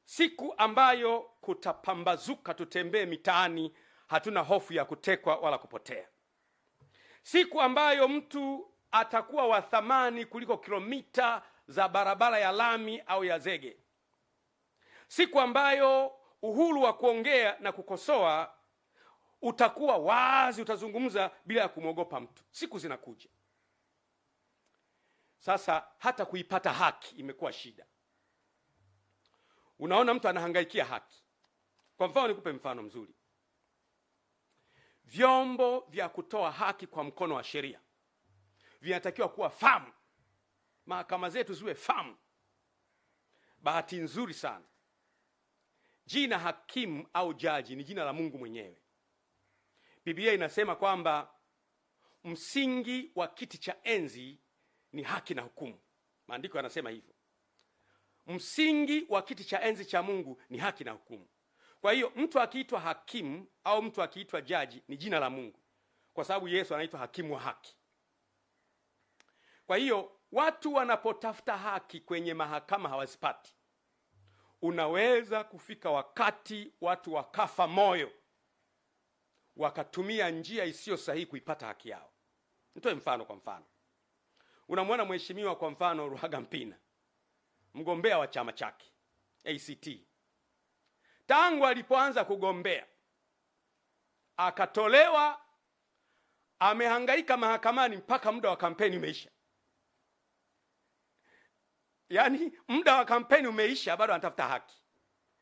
siku ambayo kutapambazuka, tutembee mitaani hatuna hofu ya kutekwa wala kupotea. Siku ambayo mtu atakuwa wa thamani kuliko kilomita za barabara ya lami au ya zege. Siku ambayo uhuru wa kuongea na kukosoa utakuwa wazi, utazungumza bila ya kumwogopa mtu. Siku zinakuja. Sasa hata kuipata haki imekuwa shida. Unaona mtu anahangaikia haki. Kwa mfano, nikupe mfano mzuri. Vyombo vya kutoa haki kwa mkono wa sheria vinatakiwa kuwa famu. Mahakama zetu ziwe famu. Bahati nzuri sana, jina hakimu au jaji ni jina la Mungu mwenyewe. Biblia inasema kwamba msingi wa kiti cha enzi ni haki na hukumu. Maandiko yanasema hivyo. Msingi wa kiti cha enzi cha Mungu ni haki na hukumu. Kwa hiyo mtu akiitwa hakimu au mtu akiitwa jaji ni jina la Mungu, kwa sababu Yesu anaitwa hakimu wa haki. Kwa hiyo watu wanapotafuta haki kwenye mahakama hawazipati. Unaweza kufika wakati watu wakafa moyo, wakatumia njia isiyo sahihi kuipata haki yao. Nitoe mfano. Kwa mfano, unamwona mheshimiwa kwa mfano Ruhagampina, mgombea wa chama chake ACT. Tangu alipoanza kugombea akatolewa, amehangaika mahakamani mpaka muda wa kampeni umeisha. Yaani muda wa kampeni umeisha, bado anatafuta haki.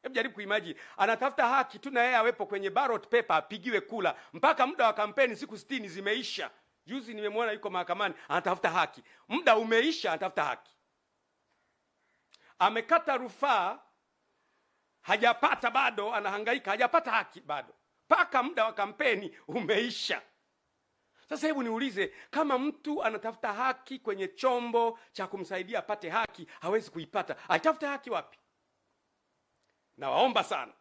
Hebu jaribu kuimagine, anatafuta haki tu na yeye awepo kwenye ballot paper, apigiwe kula, mpaka muda wa kampeni siku 60 zimeisha. Juzi nimemwona yuko mahakamani anatafuta haki. Muda umeisha, anatafuta haki. Amekata rufaa, hajapata bado, anahangaika, hajapata haki bado, mpaka muda wa kampeni umeisha. Sasa hebu niulize, kama mtu anatafuta haki kwenye chombo cha kumsaidia apate haki, hawezi kuipata, atafuta haki wapi? Na waomba sana,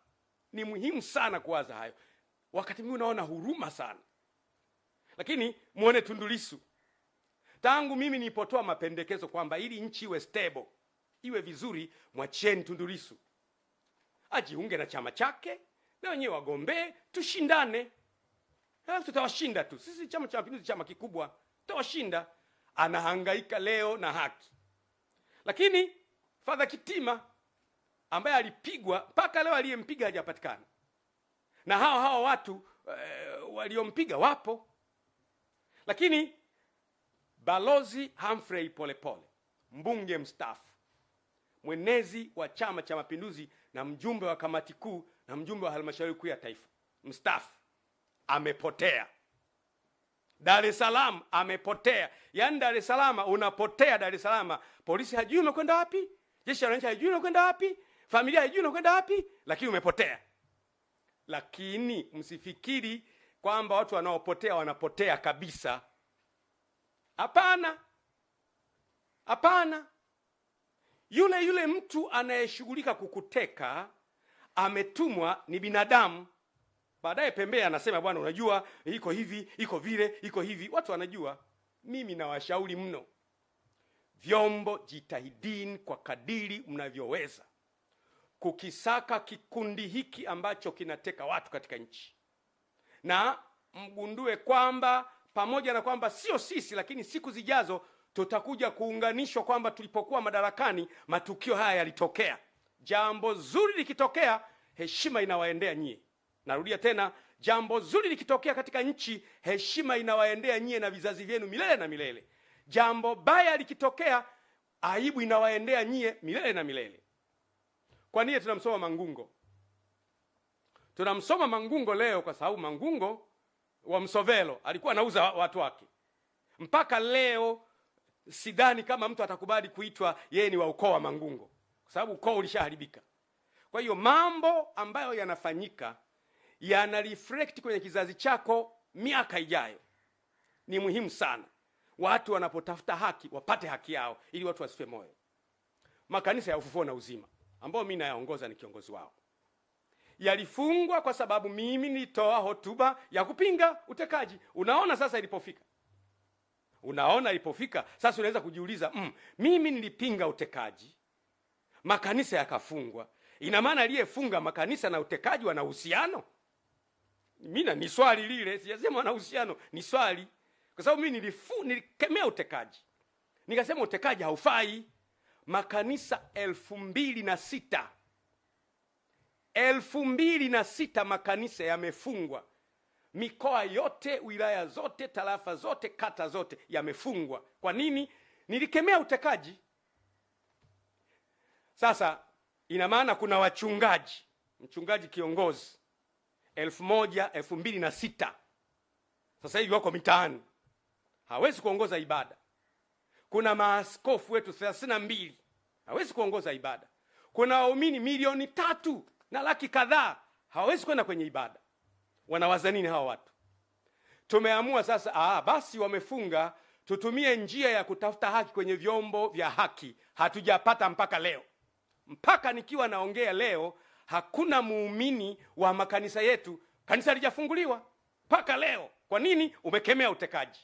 ni muhimu sana kuwaza hayo. Wakati mwingine unaona huruma sana. Lakini muone Tundu Lissu. Tangu mimi nilipotoa mapendekezo kwamba ili nchi iwe stable, iwe vizuri, mwacheni Tundu Lissu ajiunge na chama chake, na wenyewe wagombee, tushindane. Tutawashinda tu. Sisi Chama cha Mapinduzi chama kikubwa, tutawashinda. Anahangaika leo na haki. Lakini Father Kitima ambaye alipigwa, mpaka leo aliyempiga hajapatikana. Na hao watu waliompiga wapo. Lakini Balozi Humphrey Polepole, mbunge mstaafu, mwenezi wa Chama cha Mapinduzi na mjumbe wa kamati kuu na mjumbe wa halmashauri kuu ya taifa, mstaafu, amepotea. Dar es Salaam amepotea. Yaani Dar es Salaam unapotea. Dar es Salaam polisi hajui umekwenda wapi, jeshi la wananchi hajui umekwenda wapi, familia haijui unakwenda wapi, lakini umepotea. Lakini msifikiri kwamba watu wanaopotea wanapotea kabisa. Hapana. Hapana. Yule mtu anayeshughulika kukuteka ametumwa, ni binadamu. Baadaye pembea anasema, bwana unajua iko hivi, iko vile, iko hivi. Watu wanajua. Mimi nawashauri mno, vyombo jitahidini kwa kadiri mnavyoweza kukisaka kikundi hiki ambacho kinateka watu katika nchi. Na mgundue kwamba pamoja na kwamba sio sisi, lakini siku zijazo tutakuja kuunganishwa kwamba tulipokuwa madarakani matukio haya yalitokea. Jambo zuri likitokea, heshima inawaendea nyie. Narudia tena, jambo zuri likitokea katika nchi, heshima inawaendea nyie na vizazi vyenu milele na milele. Jambo baya likitokea, aibu inawaendea nyie milele na milele. Kwa nini tunamsoma Mangungo? Tunamsoma Mangungo leo kwa sababu Mangungo wa Msovelo alikuwa anauza watu wake. Mpaka leo sidhani kama mtu atakubali kuitwa yeye ni wa ukoo wa Mangungo, kwa sababu ukoo ulishaharibika. Kwa hiyo mambo ambayo yanafanyika yana reflect kwenye kizazi chako miaka ijayo. Ni muhimu sana watu wanapotafuta haki wapate haki yao, ili watu wasife moyo. Makanisa ya Ufufuo na Uzima ambao mimi nayaongoza, ni kiongozi wao, yalifungwa kwa sababu mimi nilitoa hotuba ya kupinga utekaji. Unaona sasa ilipofika. Sasa unaweza kujiuliza, mimi nilipinga utekaji, makanisa yakafungwa. Ina maana aliyefunga makanisa na utekaji wana uhusiano? Mimi ni swali lile, sijasema wana uhusiano, ni swali. Kwa sababu mimi nilikemea utekaji. Nikasema utekaji haufai. Makanisa 2006 makanisa yamefungwa. Mikoa yote, wilaya zote, tarafa zote, kata zote yamefungwa. Kwa nini? Nilikemea utekaji. Sasa ina maana kuna mchungaji kiongozi 2006 sasa hivi wako mitaani, hawezi kuongoza ibada. Kuna maaskofu wetu 32 hawezi kuongoza ibada. Kuna waumini 3 na laki kadhaa hawezi kwenda kwenye ibada. Wanawaza nini hawa watu? Tumeamua sasa, basi wamefunga, tutumie njia ya kutafuta haki kwenye vyombo vya haki. Hatujapata mpaka leo. Mpaka nikiwa naongea leo, hakuna muumini wa makanisa yetu, kanisa halijafunguliwa mpaka leo. Kwa nini? Umekemea utekaji.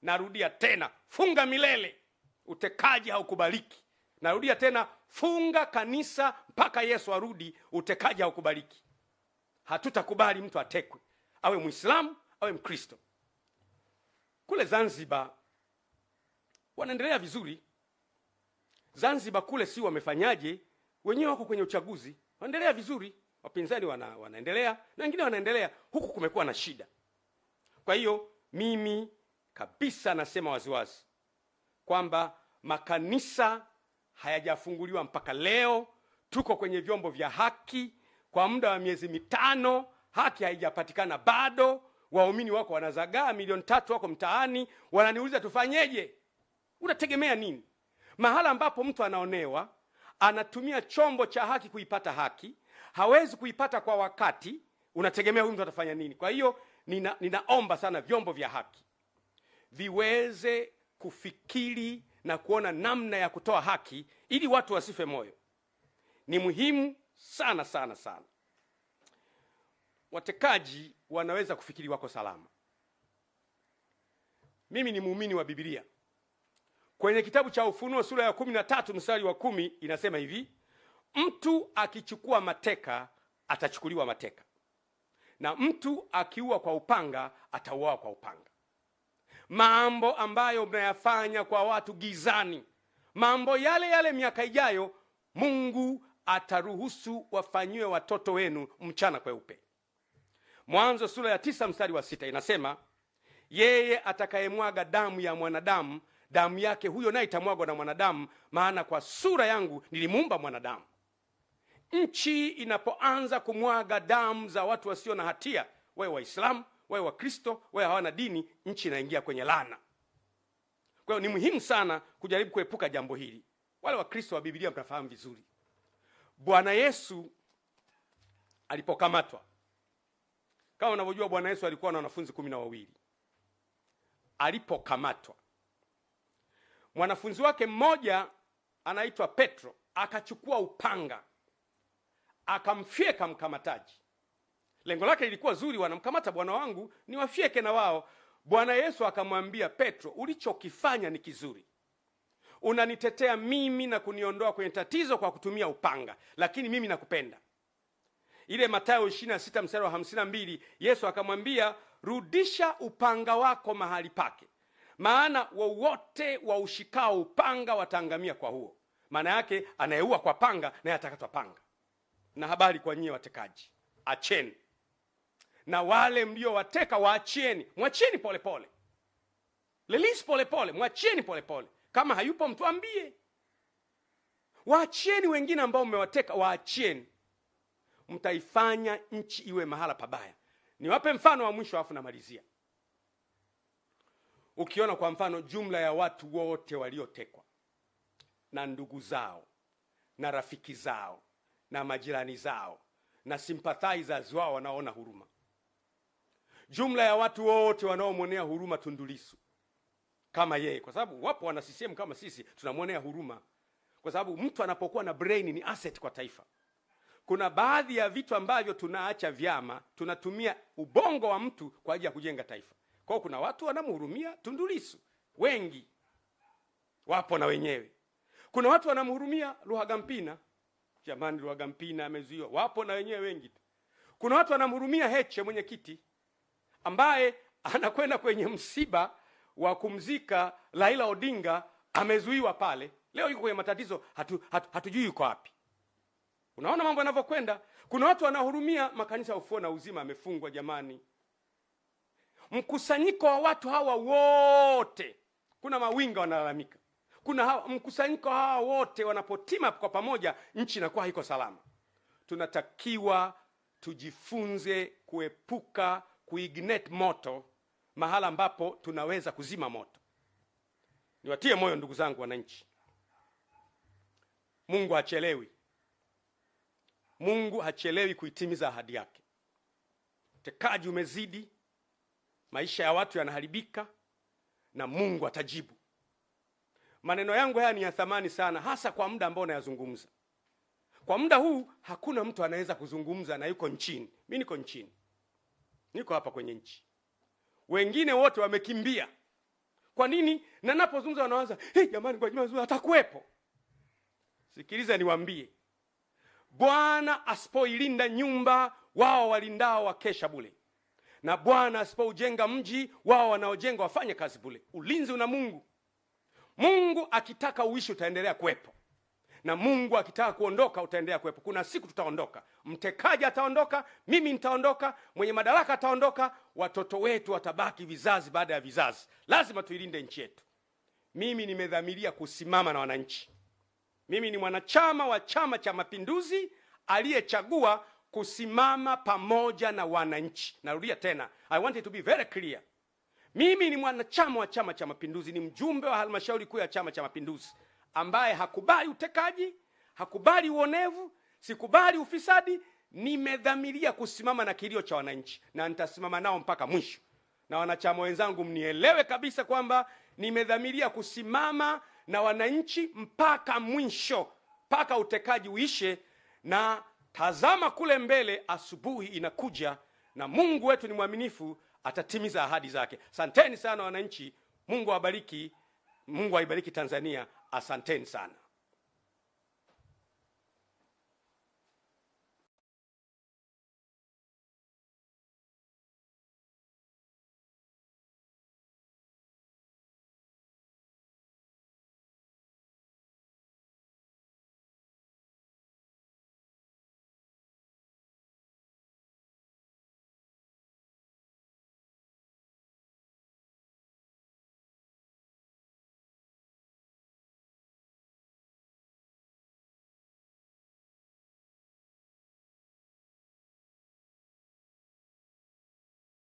Narudia tena, funga milele. Utekaji haukubaliki. Narudia tena, funga kanisa mpaka Yesu arudi. Utekaji haukubaliki. Hatutakubali mtu atekwe, awe Muislamu awe Mkristo. Kule Zanzibar wanaendelea vizuri. Zanzibar kule si wamefanyaje? Wenyewe wako kwenye uchaguzi, wanaendelea vizuri. Wapinzani wanaendelea na wengine wanaendelea. Huku kumekuwa na shida. Kwa hiyo mimi kabisa nasema waziwazi kwamba makanisa hayajafunguliwa mpaka leo. Tuko kwenye vyombo vya haki kwa muda wa miezi 5, haki haijapatikana bado. Waumini wako wanazagaa 3 wako mtaani, wananiuliza tufanyeje? Unategemea nini? Mahala ambapo mtu anaonewa, anatumia chombo cha haki kuipata haki, hawezi kuipata kwa wakati, unategemea huyu mtu atafanya nini? Kwa hiyo ninaomba sana vyombo vya haki viweze kufikiri na kuona namna ya kutoa haki ili watu wasife moyo. Ni muhimu sana sana sana. Watekaji wanaweza kufikiri wako salama. Mimi ni muumini wa Biblia. Kwenye kitabu cha Ufunuo sura ya 13 mstari wa 10 inasema hivi: mtu akichukua mateka atachukuliwa mateka, na mtu akiua kwa upanga atauawa kwa upanga. Mambo ambayo mnayafanya kwa watu gizani, mambo yale miaka ijayo Mungu ataruhusu wafanyiwe watoto wenu mchana kweupe. Mwanzo sura ya 9 mstari wa 6 inasema, yeye atakayemwaga damu ya mwanadamu, damu yake huyo naye itamwagwa na mwanadamu, maana kwa sura yangu nilimuumba mwanadamu. Nchi inapoanza kumwaga damu za watu wasio na hatia, wewe Waislamu, wewe Wakristo, wewe hawana dini, nchi inaingia kwenye laana. Kwa hiyo ni muhimu sana kujaribu kuepuka jambo hili. Wale Wakristo wa Biblia mtafahamu vizuri. Bwana Yesu alipokamatwa, kama unavyojua Bwana Yesu alikuwa na wanafunzi 12. Alipokamatwa, mwanafunzi wake mmoja anaitwa Petro akachukua upanga akamfyeka mkamataji. Lengo lake lilikuwa zuri, wanamkamata bwana wangu ni wafyeke na wao. Bwana Yesu akamwambia Petro, ulichokifanya ni kizuri. Unanitetea mimi na kuniondoa kwenye tatizo kwa kutumia upanga, lakini mimi nakupenda. Ile Mathayo 26 mstari wa 52, Yesu akamwambia, rudisha upanga wako mahali pake, maana wowote waushikao upanga wataangamia kwa huo. Maana yake anayeua kwa panga naye atakatwa panga. Na habari kwa nyie watekaji, acheni. Na wale mliowateka waachieni, mwachieni polepole. Release polepole, mwachieni polepole. Kama hayupo mtuambie. Waachieni wengine ambao mmewateka, waachieni. Mtaifanya nchi iwe mahala pabaya. Niwape mfano wa mwisho afu namalizia. Ukiona kwa mfano jumla ya watu wote waliotekwa na ndugu zao na rafiki zao na majirani zao na sympathizers wao wanaona huruma. Jumla ya watu wote wanaomwonea huruma Tundu Lissu kama yeye, kwa sababu wapo wana CCM kama sisi tunamwonea huruma, kwa sababu mtu anapokuwa na brain ni asset kwa taifa. Kuna baadhi ya vitu ambavyo tunaacha vyama, tunatumia ubongo wa mtu kwa ajili ya kujenga taifa. Kwa hiyo kuna watu wanamhurumia Tundu Lissu, wengi wapo na wenyewe. Kuna watu wanamhurumia Luhagampina, jamani Luhagampina amezuiwa, wapo na wenyewe wengi. Kuna watu wanamhurumia Heche mwenyekiti ambaye anakwenda kwenye msiba wa kumzika Raila Odinga, amezuiwa pale. Leo yuko kwenye matatizo, hatujui yuko wapi. Unaona mambo yanavyokwenda. Kuna watu wanahurumia makanisa ya Ufufuo na Uzima amefungwa jamani. Mkusanyiko wa watu hawa wote, kuna mawinga wanalalamika. Kuna mkusanyiko hawa wote wanapotima kwa pamoja, nchi inakuwa haiko salama. Tunatakiwa tujifunze kuepuka kuignite moto mahala ambapo tunaweza kuzima moto. Niwatie moyo ndugu zangu wananchi. Mungu hachelewi. Mungu hachelewi kuitimiza ahadi yake. Utekaji umezidi, maisha ya watu yanaharibika, na Mungu atajibu. Maneno yangu haya ni ya thamani sana, hasa kwa muda ambao nayazungumza. Kwa muda huu hakuna mtu anaweza kuzungumza na yuko nchini. Mimi niko nchini. Niko hapa kwenye nchi. Wengine wote wamekimbia. Kwa nini? Na napozungumza wanaanza, jamani kwa juma atakuwepo. Sikiliza niwaambie. Bwana asipoilinda nyumba, wao walindao wakesha bure. Na Bwana asipoujenga mji, wao wanaojenga wafanye kazi bure. Ulinzi una Mungu. Mungu akitaka uishi utaendelea kuwepo. Na Mungu akitaka kuondoka utaendelea kuwepo. Kuna siku tutaondoka. Mtekaji ataondoka, mimi nitaondoka, mwenye madaraka ataondoka, watoto wetu watabaki vizazi baada ya vizazi. Lazima tuilinde nchi yetu. Mimi nimedhamiria kusimama na wananchi. Mimi ni mwanachama wa Chama cha Mapinduzi aliyechagua kusimama pamoja na wananchi. Narudia tena, I want it to be very clear. Mimi ni mwanachama wa Chama cha Mapinduzi, ni mjumbe wa halmashauri kuu ya Chama cha Mapinduzi ambaye hakubali utekaji, hakubali uonevu, sikubali ufisadi. Nimedhamiria kusimama na kilio cha wananchi na nitasimama nao mpaka mwisho. Na wanachama wenzangu mnielewe kabisa kwamba nimedhamiria kusimama na wananchi mpaka mwisho, mpaka utekaji uishe. Na tazama kule mbele, asubuhi inakuja na Mungu wetu ni mwaminifu, atatimiza ahadi zake. Asanteni sana wananchi. Mungu awabariki. Mungu aibariki Tanzania. Asanteni sana.